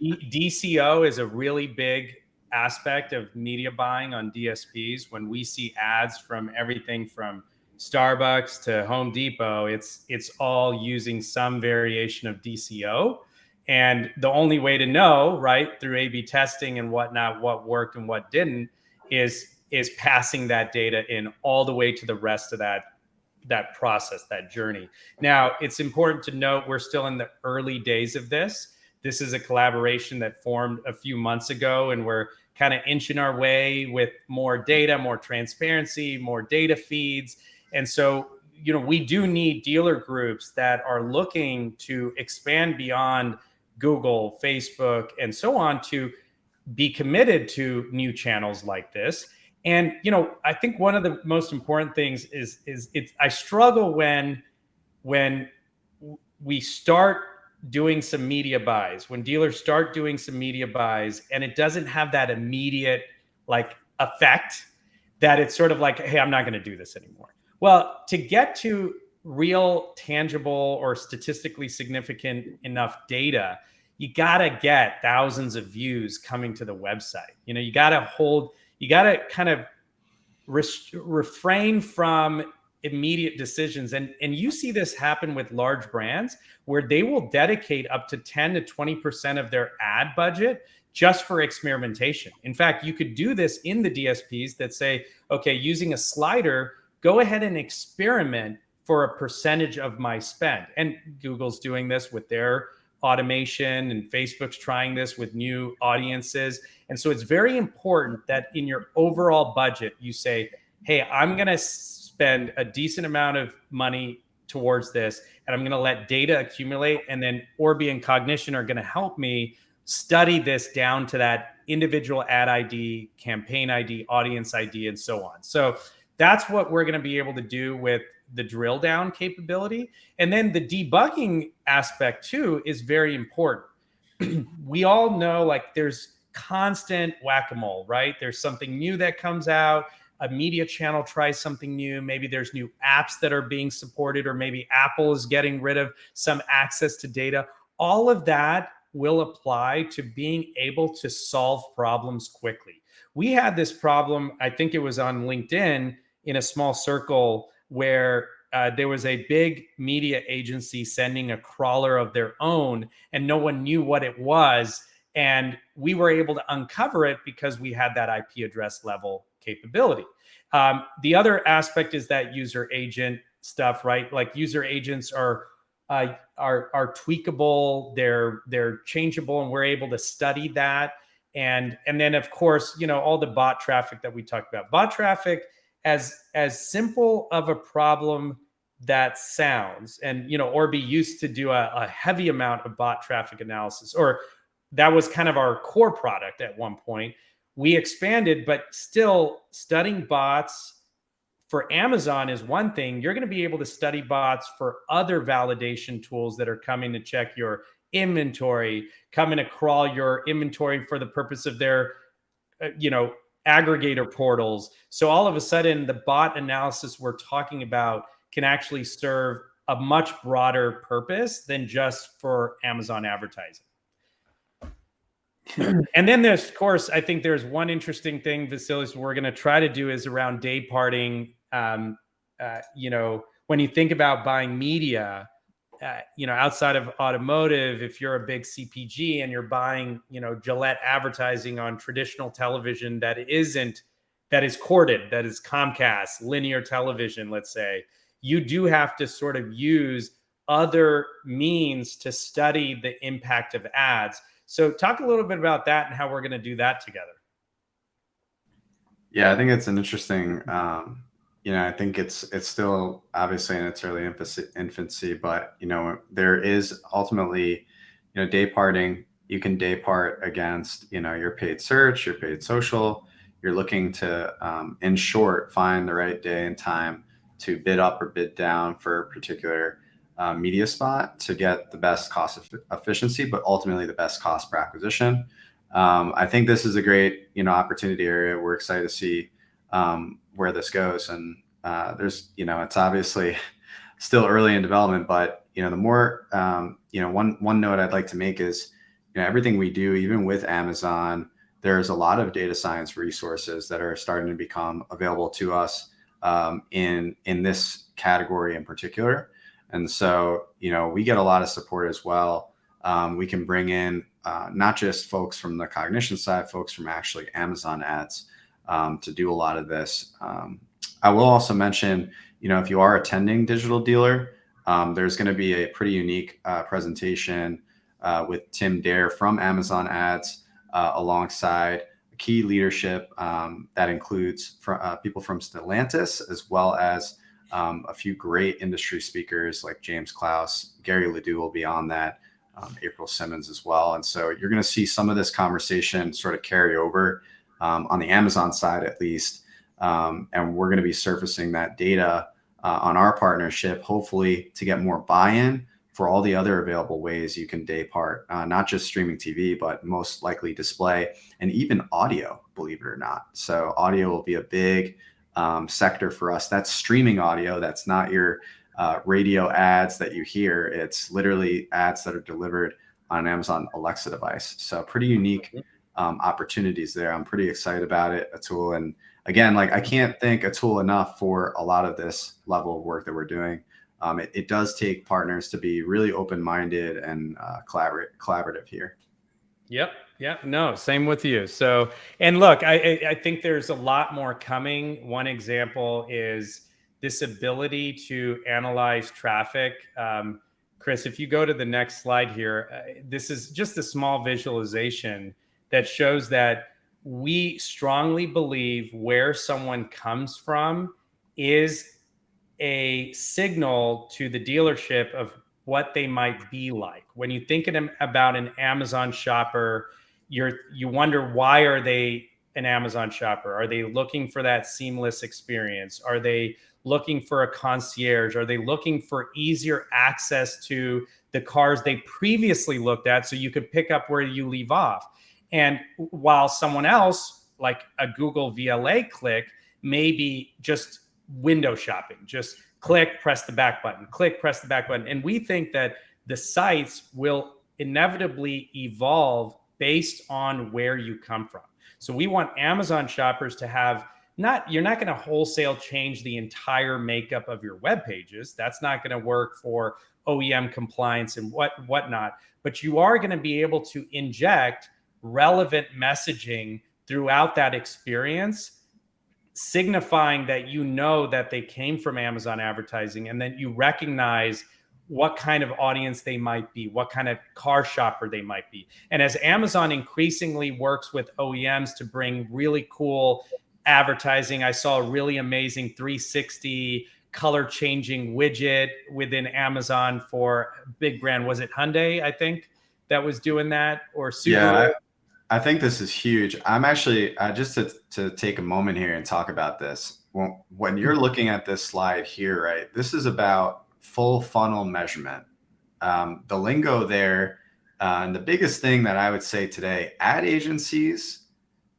DCO is a really big aspect of media buying on DSPs. When we see ads from everything from Starbucks to Home Depot, it's all using some variation of DCO. And the only way to know, right, through A/B testing and whatnot, what worked and what didn't, is passing that data in all the way to the rest of that process, that journey. Now, it's important to note we're still in the early days of this. This is a collaboration that formed a few months ago, and we're kind of inching our way with more data, more transparency, more data feeds. And so, we do need dealer groups that are looking to expand beyond Google, Facebook, and so on to be committed to new channels like this. And I think one of the most important things is I struggle when we start doing some media buys, when dealers start doing some media buys, and it doesn't have that immediate effect, that it's sort of like, hey, I'm not going to do this anymore. Well, to get to real, tangible, or statistically significant enough data, you got to get thousands of views coming to the website. You got to kind of refrain from immediate decisions. And you see this happen with large brands where they will dedicate up to 10 to 20% of their ad budget just for experimentation. In fact, you could do this in the DSPs that say, okay, using a slider, go ahead and experiment for a percentage of my spend. And Google's doing this with their automation, and Facebook's trying this with new audiences. And so it's very important that in your overall budget, you say, hey, I'm going to spend a decent amount of money towards this, and I'm going to let data accumulate. And then Orbee and Cognition are going to help me study this down to that individual ad ID, campaign ID, audience ID, and so on. So that's what we're going to be able to do with the drill down capability. And then the debugging aspect too is very important. We all know there's constant whack-a-mole, right? There's something new that comes out, a media channel tries something new, maybe there's new apps that are being supported, or maybe Apple is getting rid of some access to data. All of that will apply to being able to solve problems quickly. We had this problem, I think it was on LinkedIn, in a small circle, where there was a big media agency sending a crawler of their own, and no one knew what it was. And we were able to uncover it because we had that IP address level capability. The other aspect is that user agent stuff, right? Like user agents are tweakable, they're changeable, and we're able to study that. And then of course, all the bot traffic that we talked about. Bot traffic, as simple of a problem that sounds, and Orbee used to do a heavy amount of bot traffic analysis, or that was kind of our core product at one point. We expanded, but still studying bots for Amazon is one thing. You're going to be able to study bots for other validation tools that are coming to check your inventory, coming to crawl your inventory for the purpose of their, aggregator portals. So all of a sudden, the bot analysis we're talking about can actually serve a much broader purpose than just for Amazon advertising. And then there's, of course, I think there's one interesting thing, Vasilis, we're going to try to do is around day parting. When you think about buying media, outside of automotive, if you're a big CPG and you're buying, Gillette advertising on traditional television that is corded, that is Comcast, linear television, let's say, you do have to sort of use other means to study the impact of ads. So talk a little bit about that and how we're going to do that together. Yeah, I think it's an interesting, I think it's still obviously in its early infancy, but, there is ultimately, day parting. You can day part against, your paid search, your paid social. You're looking to, in short, find the right day and time to bid up or bid down for a particular media spot to get the best cost efficiency, but ultimately the best cost per acquisition. I think this is a great, opportunity area. We're excited to see where this goes. And there's, it's obviously still early in development, but, the more, one note I'd like to make is, everything we do, even with Amazon, there's a lot of data science resources that are starting to become available to us in this category in particular. And so, we get a lot of support as well We can bring in not just folks from the Cognition side, folks from actually Amazon ads to do a lot of this. I will also mention, if you are attending Digital Dealer, there's going to be a pretty unique presentation with Tim Dare from Amazon Ads alongside key leadership that includes people from Stellantis, as well as a few great industry speakers like James Klaus. Gary Ledoux will be on that, April Simmons as well. And so you're going to see some of this conversation sort of carry over on the Amazon side, at least. And we're going to be surfacing that data on our partnership, hopefully to get more buy-in for all the other available ways you can day part, not just streaming TV, but most likely display and even audio, believe it or not. So audio will be a big sector for us. That's streaming audio. That's not your radio ads that you hear. It's literally ads that are delivered on an Amazon Alexa device. So pretty unique opportunities there. I'm pretty excited about it, Atul. And again, I can't thank Atul enough for a lot of this level of work that we're doing. It does take partners to be really open-minded and collaborative here. Yep. Yeah. No, same with you. So, and look, I think there's a lot more coming. One example is this ability to analyze traffic. Chris, if you go to the next slide here, this is just a small visualization that shows that we strongly believe where someone comes from is a signal to the dealership of what they might be like. When you think about an Amazon shopper, you wonder, why are they an Amazon shopper? Are they looking for that seamless experience? Are they looking for a concierge? Are they looking for easier access to the cars they previously looked at so you could pick up where you leave off? And while someone else, like a Google VLA click, may be just window shopping, just click, press the back button, click, press the back button. And we think that the sites will inevitably evolve based on where you come from. So we want Amazon shoppers to have you're not going to wholesale change the entire makeup of your web pages. That's not going to work for OEM compliance and whatnot. But you are going to be able to inject relevant messaging throughout that experience, signifying that that they came from Amazon advertising, and then you recognize what kind of audience they might be, what kind of car shopper they might be. And as Amazon increasingly works with OEMs to bring really cool advertising, I saw a really amazing 360 color changing widget within Amazon for a big brand. Was it Hyundai, I think, that was doing that, or Subaru? Yeah, I think this is huge. I'm actually just to take a moment here and talk about this. When you're looking at this slide here, right, this is about full funnel measurement. The lingo there, and the biggest thing that I would say today, ad agencies,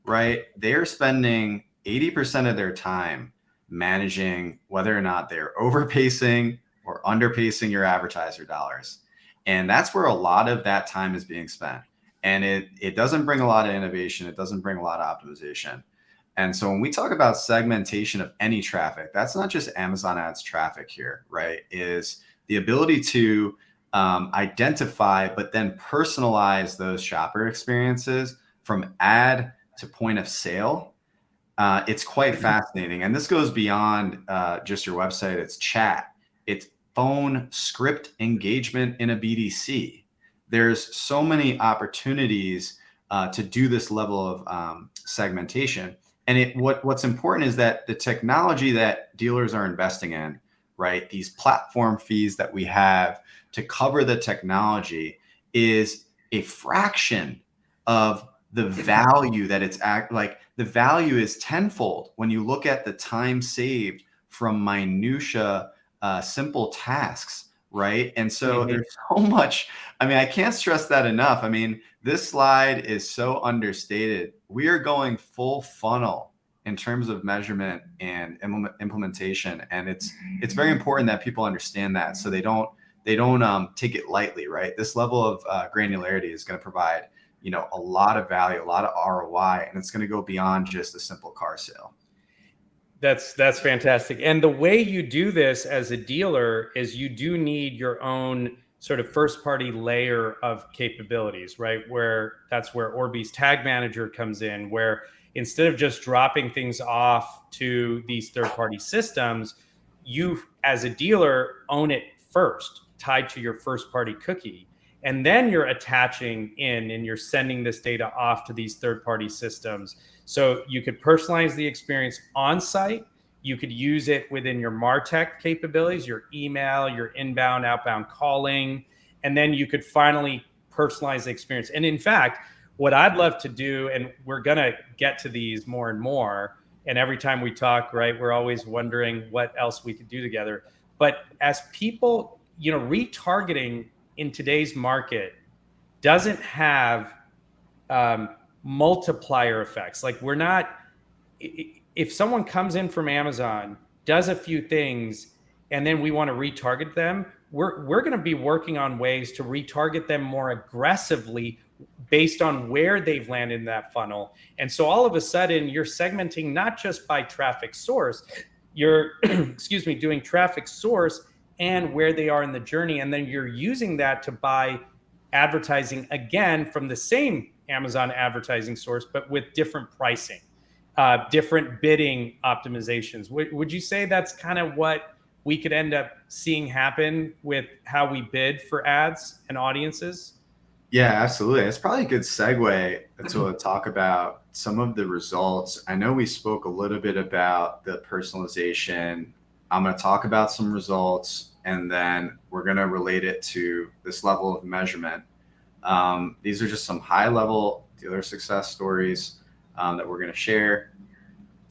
right, they're spending 80% of their time managing whether or not they're overpacing or underpacing your advertiser dollars. And that's where a lot of that time is being spent. And it doesn't bring a lot of innovation. It doesn't bring a lot of optimization. And so when we talk about segmentation of any traffic, that's not just Amazon ads traffic here, right? Is the ability to identify, but then personalize those shopper experiences from ad to point of sale. It's quite fascinating. And this goes beyond just your website. It's chat. It's phone script engagement in a BDC. There's so many opportunities to do this level of segmentation. And what's important is that the technology that dealers are investing in, right, these platform fees that we have to cover the technology is a fraction of the value that it's the value is tenfold when you look at the time saved from minutia, simple tasks, right? And so there's so much. I mean, I can't stress that enough. I mean, this slide is so understated. We are going full funnel in terms of measurement and implementation, and it's very important that people understand that, so they don't take it lightly, right? This level of granularity is going to provide a lot of value, a lot of ROI, and it's going to go beyond just a simple car sale. That's fantastic. And the way you do this as a dealer is you do need your own sort of first party layer of capabilities, right? That's where Orbee's tag manager comes in, where instead of just dropping things off to these third party systems, you as a dealer own it first, tied to your first party cookie. And then you're attaching in and you're sending this data off to these third party systems. So you could personalize the experience on site. You could use it within your MarTech capabilities, your email, your inbound, outbound calling, and then you could finally personalize the experience. And in fact, what I'd love to do, and we're going to get to these more and more, and every time we talk, right, we're always wondering what else we could do together. But as people, retargeting in today's market doesn't have multiplier effects. Like we're not, if someone comes in from Amazon, does a few things, and then we want to retarget them, we're going to be working on ways to retarget them more aggressively based on where they've landed in that funnel. And so all of a sudden you're segmenting not just by traffic source, you're doing traffic source and where they are in the journey. And then you're using that to buy advertising again from the same Amazon advertising source, but with different pricing, different bidding optimizations. Would you say that's kind of what we could end up seeing happen with how we bid for ads and audiences? Yeah, absolutely. It's probably a good segue to talk about some of the results. I know we spoke a little bit about the personalization. I'm going to talk about some results, and then we're going to relate it to this level of measurement. These are just some high-level dealer success stories that we're going to share,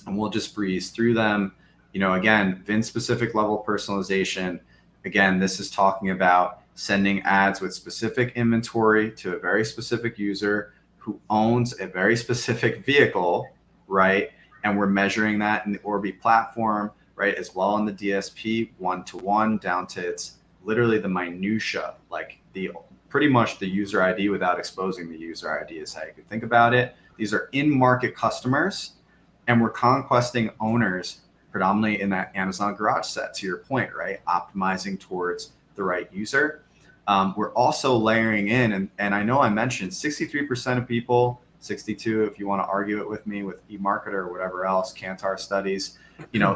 and we'll just breeze through them. Again, VIN-specific level personalization. Again, this is talking about sending ads with specific inventory to a very specific user who owns a very specific vehicle, right? And we're measuring that in the Orbee platform, right? As well in the DSP, one-to-one, down to it's literally the minutia, like pretty much the user ID without exposing the user ID is how you could think about it. These are in-market customers, and we're conquesting owners predominantly in that Amazon garage set, to your point, right? Optimizing towards the right user. We're also layering in, and I know I mentioned 63% of people, 62 if you want to argue it with me with eMarketer or whatever else, Kantar studies,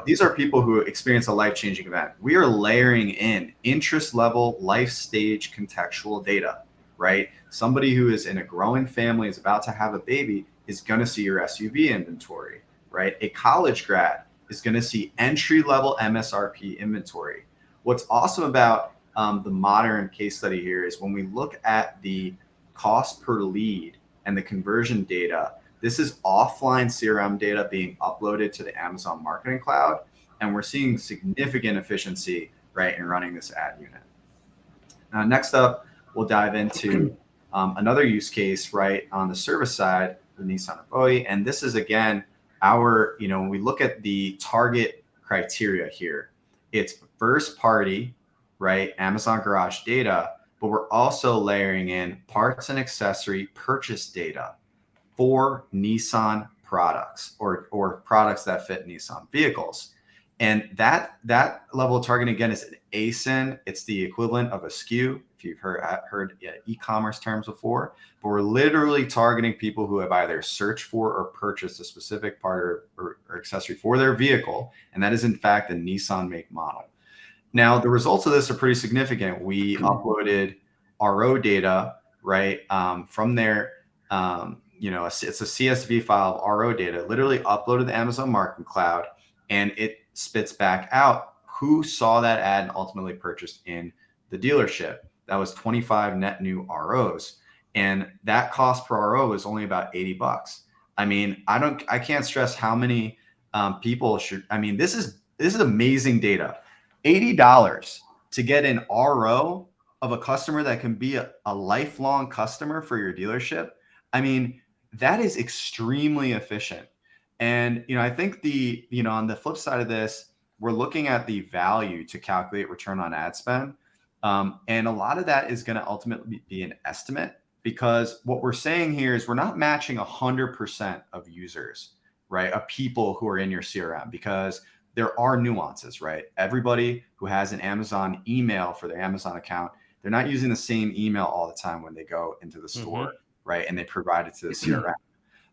these are people who experience a life-changing event. We are layering in interest level, life stage contextual data, right? Somebody who is in a growing family, is about to have a baby, is going to see your SUV inventory, right? A college grad is going to see entry-level MSRP inventory. What's awesome about the modern case study here is when we look at the cost per lead and the conversion data, this is offline CRM data being uploaded to the Amazon Marketing Cloud, and we're seeing significant efficiency, right, in running this ad unit. Now, next up, we'll dive into another use case, right, on the service side, the Nissan Orbee, and this is, again, when we look at the target criteria here, it's first party, right, Amazon garage data, but we're also layering in parts and accessory purchase data for Nissan products or products that fit Nissan vehicles. And that level of targeting, again, is an ASIN. It's the equivalent of a SKU, if you've heard e-commerce terms before. But we're literally targeting people who have either searched for or purchased a specific part or accessory for their vehicle. And that is, in fact, a Nissan make model. Now, the results of this are pretty significant. We uploaded RO data, right, from there. It's a CSV file of RO data, literally uploaded to the Amazon Marketing Cloud, and it spits back out who saw that ad and ultimately purchased in the dealership. That was 25 net new ROs. And that cost per RO is only about $80. I mean, I can't stress how many people should, this is amazing data. $80 to get an RO of a customer that can be a lifelong customer for your dealership. I mean, that is extremely efficient. And, I think on the flip side of this, we're looking at the value to calculate return on ad spend. And a lot of that is going to ultimately be an estimate, because what we're saying here is we're not matching 100% of users, right? Of people who are in your CRM, because there are nuances, right? Everybody who has an Amazon email for their Amazon account they're not using the same email all the time when they go into the store, right? And they provide it to the CRM.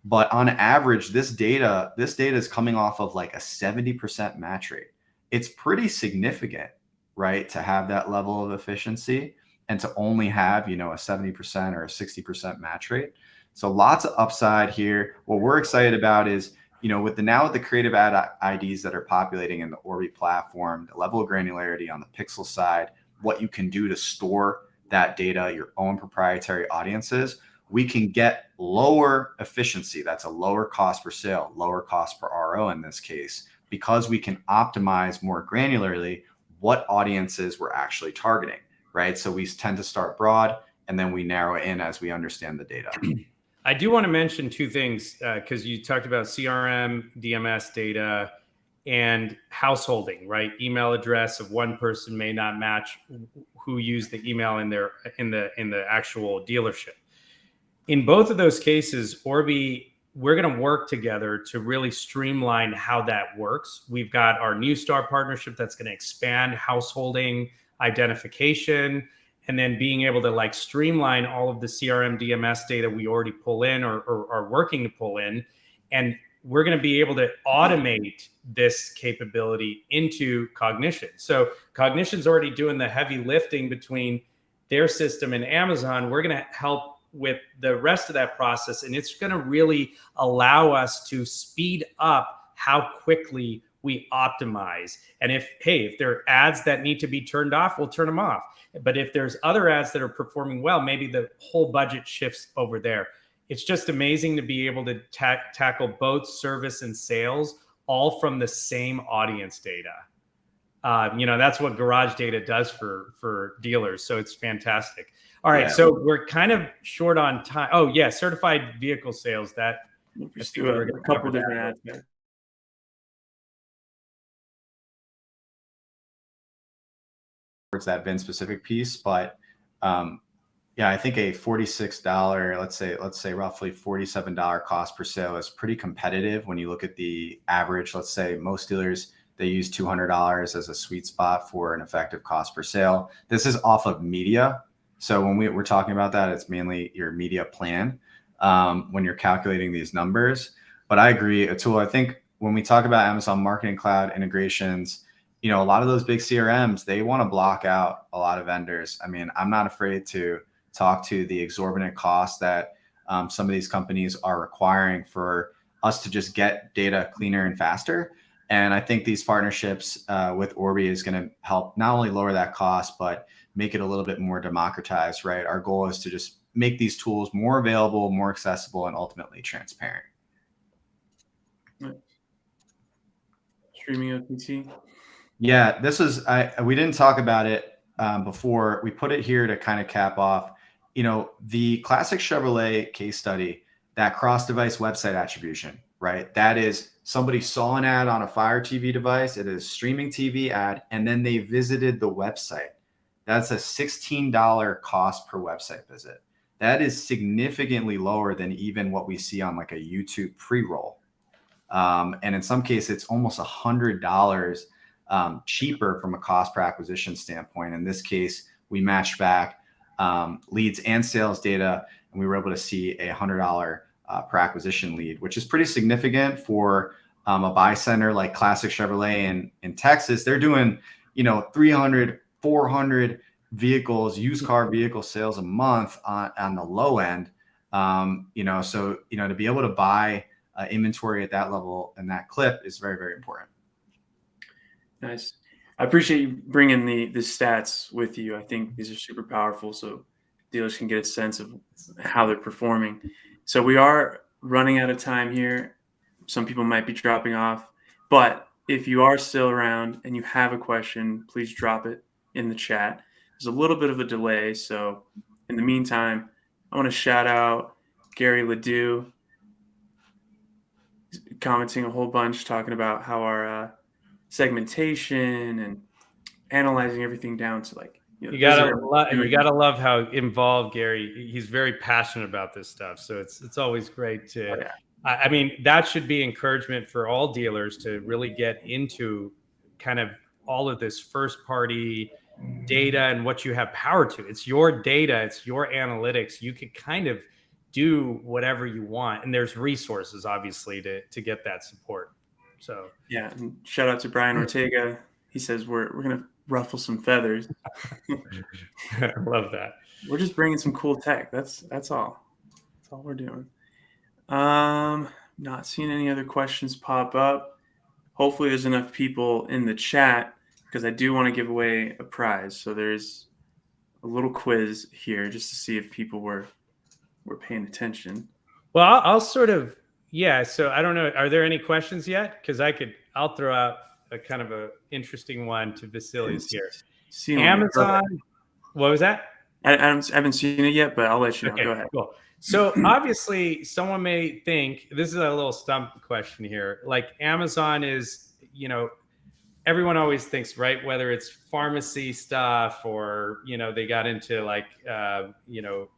But on average, this data is coming off of like a 70% match rate. It's pretty significant, right, to have that level of efficiency and to only have, you know, a 70% or a 60% match rate. So lots of upside here. What we're excited about is, you know, with the creative ad IDs that are populating in the Orbee platform, the level of granularity on the pixel side, what you can do to store that data, your own proprietary audiences, we can get lower efficiency. That's a lower cost per sale, lower cost per RO in this case, because we can optimize more granularly what audiences we're actually targeting, right? So we tend to start broad and then we narrow in as we understand the data. I do want to mention two things because you talked about CRM, DMS data, and householding, right? Email address of one person may not match who used the email in the actual dealership. In both of those cases, Orbee, we're going to work together to really streamline how that works. We've got our New Star partnership that's going to expand householding identification, and then being able to like streamline all of the CRM DMS data we already pull in or are working to pull in. And we're going to be able to automate this capability into Cognition. So Cognition's already doing the heavy lifting between their system and Amazon. We're going to help with the rest of that process. And it's going to really allow us to speed up how quickly we optimize. And if there are ads that need to be turned off, we'll turn them off. But if there's other ads that are performing well, maybe the whole budget shifts over there. It's just amazing to be able to tackle both service and sales all from the same audience data. You know, that's what Garage Data does for dealers. So it's fantastic. All right. Yeah. So we're kind of short on time. Oh yeah. Certified vehicle sales. That let's do a couple different ads there. Towards that VIN specific piece, but yeah, I think a $46, let's say roughly $47 cost per sale is pretty competitive when you look at the average. Let's say most dealers, they use $200 as a sweet spot for an effective cost per sale. This is off of media. So when we're talking about that, it's mainly your media plan when you're calculating these numbers. But I agree, Atul, I think when we talk about Amazon Marketing Cloud integrations, you know, a lot of those big CRMs, they want to block out a lot of vendors. I mean, I'm not afraid to talk to the exorbitant costs that some of these companies are requiring for us to just get data cleaner and faster. And I think these partnerships with Orbee is going to help not only lower that cost, but make it a little bit more democratized, right? Our goal is to just make these tools more available, more accessible, and ultimately transparent. Streaming OTT. Yeah, this is, we didn't talk about it before. We put it here to kind of cap off, you know, the classic Chevrolet case study, that cross-device website attribution, right? That is somebody saw an ad on a Fire TV device. It is streaming TV ad, and then they visited the website. That's a $16 cost per website visit. That is significantly lower than even what we see on like a YouTube pre-roll. And in some cases, it's almost $100 cheaper from a cost per acquisition standpoint. In this case, we matched back leads and sales data, and we were able to see a $100 per acquisition lead, which is pretty significant for a buy center like Classic Chevrolet in Texas. They're doing, you know, 300, 400 vehicles, used car vehicle sales a month on the low end. You know, so, you know, to be able to buy inventory at that level and that clip is very, very important. Nice. I appreciate you bringing the stats with you. I think these are super powerful, so dealers can get a sense of how they're performing. So we are running out of time here. Some people might be dropping off, but if you are still around and you have a question, please drop it in the chat. There's a little bit of a delay, so in the meantime, I want to shout out Gary Ledoux, commenting a whole bunch, talking about how our segmentation and analyzing everything down to like, you gotta love how involved Gary. He's very passionate about this stuff, so it's always great to. Oh, yeah. I mean, that should be encouragement for all dealers to really get into kind of all of this first party data and what you have power to. It's your data, it's your analytics. You could kind of do whatever you want, and there's resources obviously to get that support. So yeah, and shout out to Brian Ortega. He says we're gonna ruffle some feathers. I love that. We're just bringing some cool tech. That's all. That's all we're doing. Not seeing any other questions pop up. Hopefully, there's enough people in the chat because I do want to give away a prize. So there's a little quiz here just to see if people were paying attention. Well, I'll sort of, yeah. So I don't know. Are there any questions yet? Because I'll throw out a kind of a interesting one to Vasilius here. Amazon. What was that? I haven't seen it yet, but I'll let you know. Okay, Go ahead. Cool. So obviously, someone may think this is a little stump question here. Like Amazon is, everyone always thinks, right? Whether it's pharmacy stuff or they got into like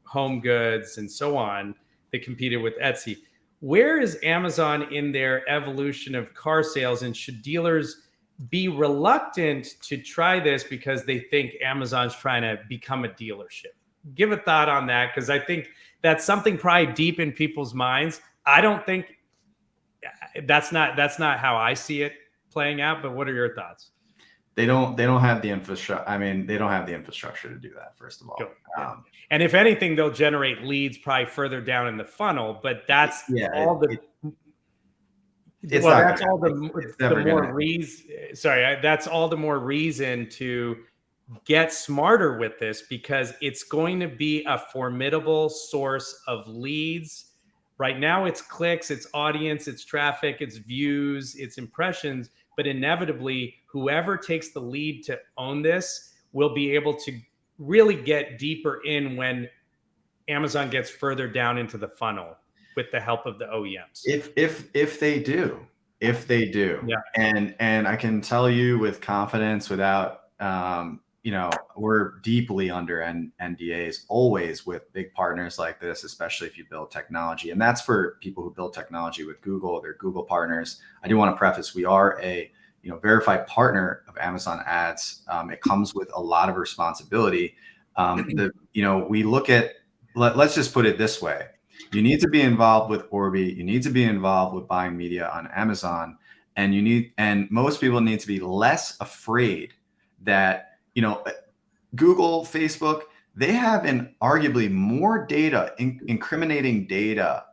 home goods and so on. They competed with Etsy. Where is Amazon in their evolution of car sales, and should dealers be reluctant to try this because they think Amazon's trying to become a dealership? Give a thought on that, because I think that's something probably deep in people's minds. I don't think that's not how I see it playing out, but what are your thoughts? They don't have the infrastructure. I mean, they don't have the infrastructure to do that, first of all. And if anything, they'll generate leads probably further down in the funnel, but that's all the more reason to get smarter with this, because it's going to be a formidable source of leads. Right now it's clicks, it's audience, it's traffic, it's views, it's impressions, but inevitably whoever takes the lead to own this will be able to really get deeper in when Amazon gets further down into the funnel with the help of the OEMs. If they do. Yeah. And I can tell you with confidence, without we're deeply under NDAs always with big partners like this, especially if you build technology. And that's for people who build technology with Google, they're Google partners. I do want to preface, we are a verified partner of Amazon Ads. It comes with a lot of responsibility. We look at, let's just put it this way. You need to be involved with Orbee. You need to be involved with buying media on Amazon, and most people need to be less afraid that, Google, Facebook, they have arguably more data, incriminating data,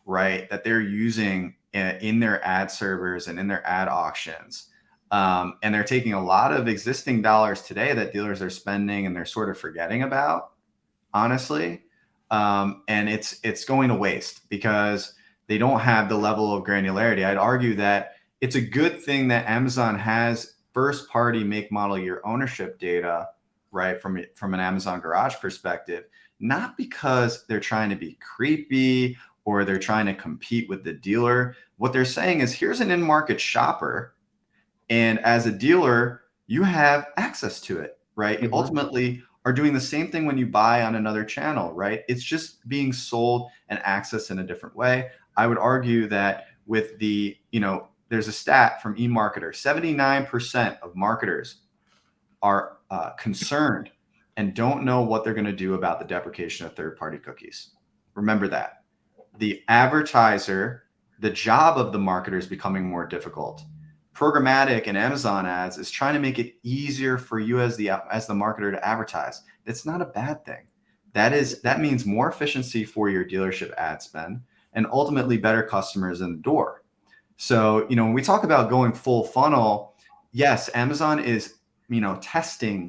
right, that they're using in their ad servers and in their ad auctions. And they're taking a lot of existing dollars today that dealers are spending and they're sort of forgetting about, honestly. And it's going to waste because they don't have the level of granularity. I'd argue that it's a good thing that Amazon has first party make model year ownership data, right, from an Amazon garage perspective, not because they're trying to be creepy or they're trying to compete with the dealer. What they're saying is, here's an in-market shopper, and as a dealer, you have access to it, right? You ultimately are doing the same thing when you buy on another channel, right? It's just being sold and accessed in a different way. I would argue that with the, there's a stat from eMarketer, 79% of marketers are concerned and don't know what they're going to do about the deprecation of third-party cookies. Remember that. The advertiser, the job of the marketer is becoming more difficult. Programmatic and Amazon ads is trying to make it easier for you as the marketer to advertise. That's not a bad thing. That means more efficiency for your dealership ad spend and ultimately better customers in the door. So, when we talk about going full funnel, yes, Amazon is, testing,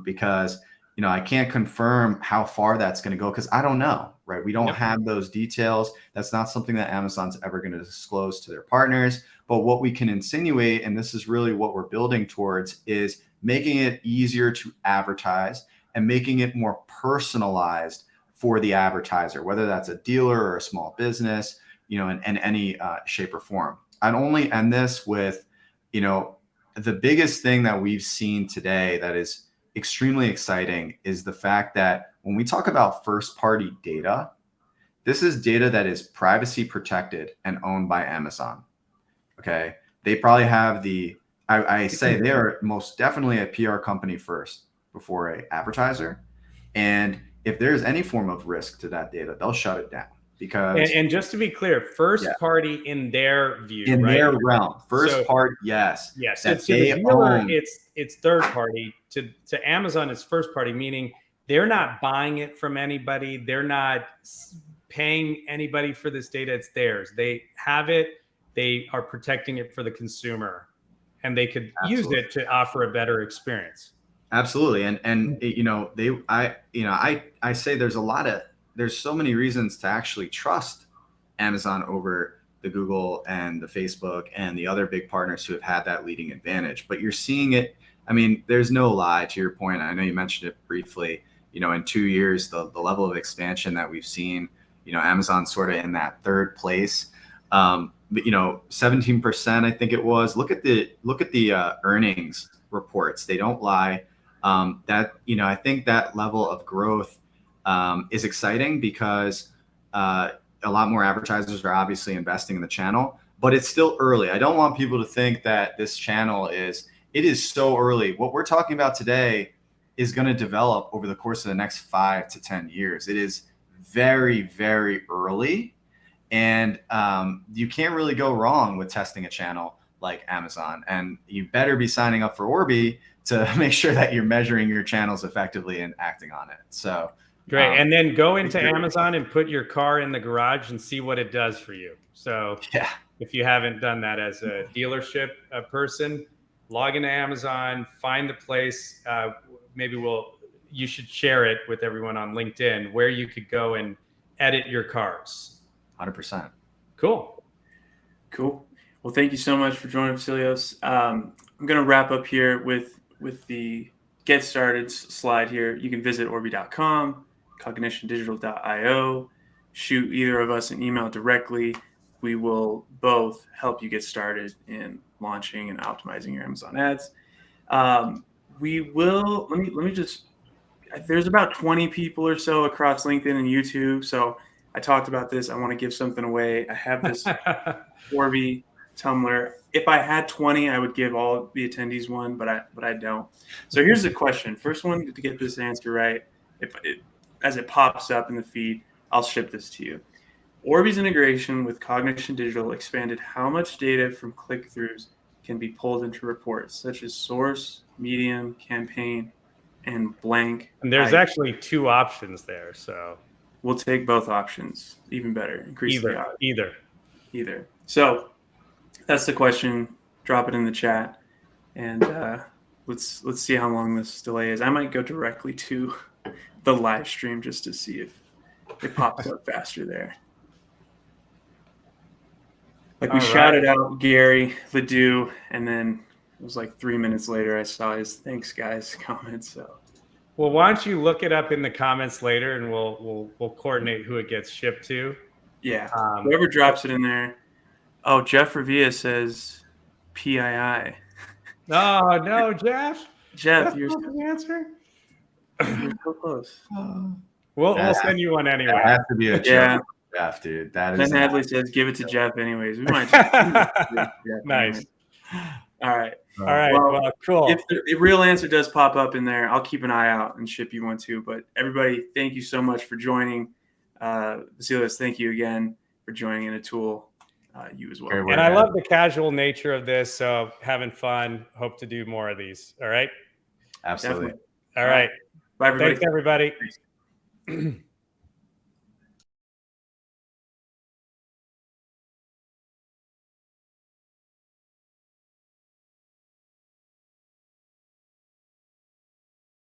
because, I can't confirm how far that's going to go because I don't know, right? We don't have those details. That's not something that Amazon's ever going to disclose to their partners. But what we can insinuate, and this is really what we're building towards, is making it easier to advertise and making it more personalized for the advertiser, whether that's a dealer or a small business, in any shape or form. I'd only end this with, the biggest thing that we've seen today that is extremely exciting is the fact that when we talk about first party data, this is data that is privacy protected and owned by Amazon. Okay. They probably have the I say they are most definitely a PR company first before a advertiser. And if there's any form of risk to that data, they'll shut it down because And just to be clear, first party in their view, in right? their realm, first part, yes. Yeah. So that to the dealer, it's third party. To Amazon, it's first party, meaning they're not buying it from anybody. They're not paying anybody for this data. It's theirs. They have it. They are protecting it for the consumer, and they could use it to offer a better experience. Absolutely. And I say there's so many reasons to actually trust Amazon over the Google and the Facebook and the other big partners who have had that leading advantage. But you're seeing it. I mean, there's no lie to your point. I know you mentioned it briefly. In 2 years, the level of expansion that we've seen, Amazon sort of in that third place. But 17%, I think it was. Look at the earnings reports. They don't lie. I think that level of growth is exciting because a lot more advertisers are obviously investing in the channel, but it's still early. I don't want people to think that this channel it is so early. What we're talking about today is going to develop over the course of the next 5 to 10 years. It is very, very early. And you can't really go wrong with testing a channel like Amazon. And you better be signing up for Orbee to make sure that you're measuring your channels effectively and acting on it. So great. And then go into Amazon and put your car in the garage and see what it does for you. So if you haven't done that as a dealership person, log into Amazon, find the place. Maybe you should share it with everyone on LinkedIn where you could go and edit your cars. 100%. Cool. Well, thank you so much for joining, Vasilios. I'm going to wrap up here with the get started slide here. You can visit Orbee.com, CognitionDigital.io, shoot either of us an email directly. We will both help you get started in launching and optimizing your Amazon ads. We will, let me just, there's about 20 people or so across LinkedIn and YouTube. So I talked about this. I want to give something away. I have this Orbee Tumblr. If I had 20, I would give all the attendees one, but I don't. So here's the question. First one to get this answer right, as it pops up in the feed, I'll ship this to you. Orbee's integration with CognitionDigital expanded how much data from click-throughs can be pulled into reports, such as source, medium, campaign, and blank. And there's actually 2 options there, so we'll take both options. Even better, increase the odds. Either. So that's the question. Drop it in the chat, and let's see how long this delay is. I might go directly to the live stream just to see if it pops up faster there. Like we shouted out Gary Ledoux, and then it was like 3 minutes later I saw his "thanks guys" comment. So, well, why don't you look it up in the comments later, and we'll coordinate who it gets shipped to. Yeah, whoever drops it in there. Oh, Jeff Revia says PII. Oh no, Jeff! Jeff, you're not the answer. You're so close. We'll send you one anyway. That has to be a joke, Jeff, dude. That is. Ben Hadley says, "Give it to Jeff, anyways." We might. Just nice. All right. Well, cool. If the real answer does pop up in there, I'll keep an eye out and ship you one too. But everybody, thank you so much for joining. Vasilios, thank you again for joining in Atul. You as well. And I love the casual nature of this. So having fun. Hope to do more of these. All right. Absolutely. All right. Bye, everybody. Thanks, everybody.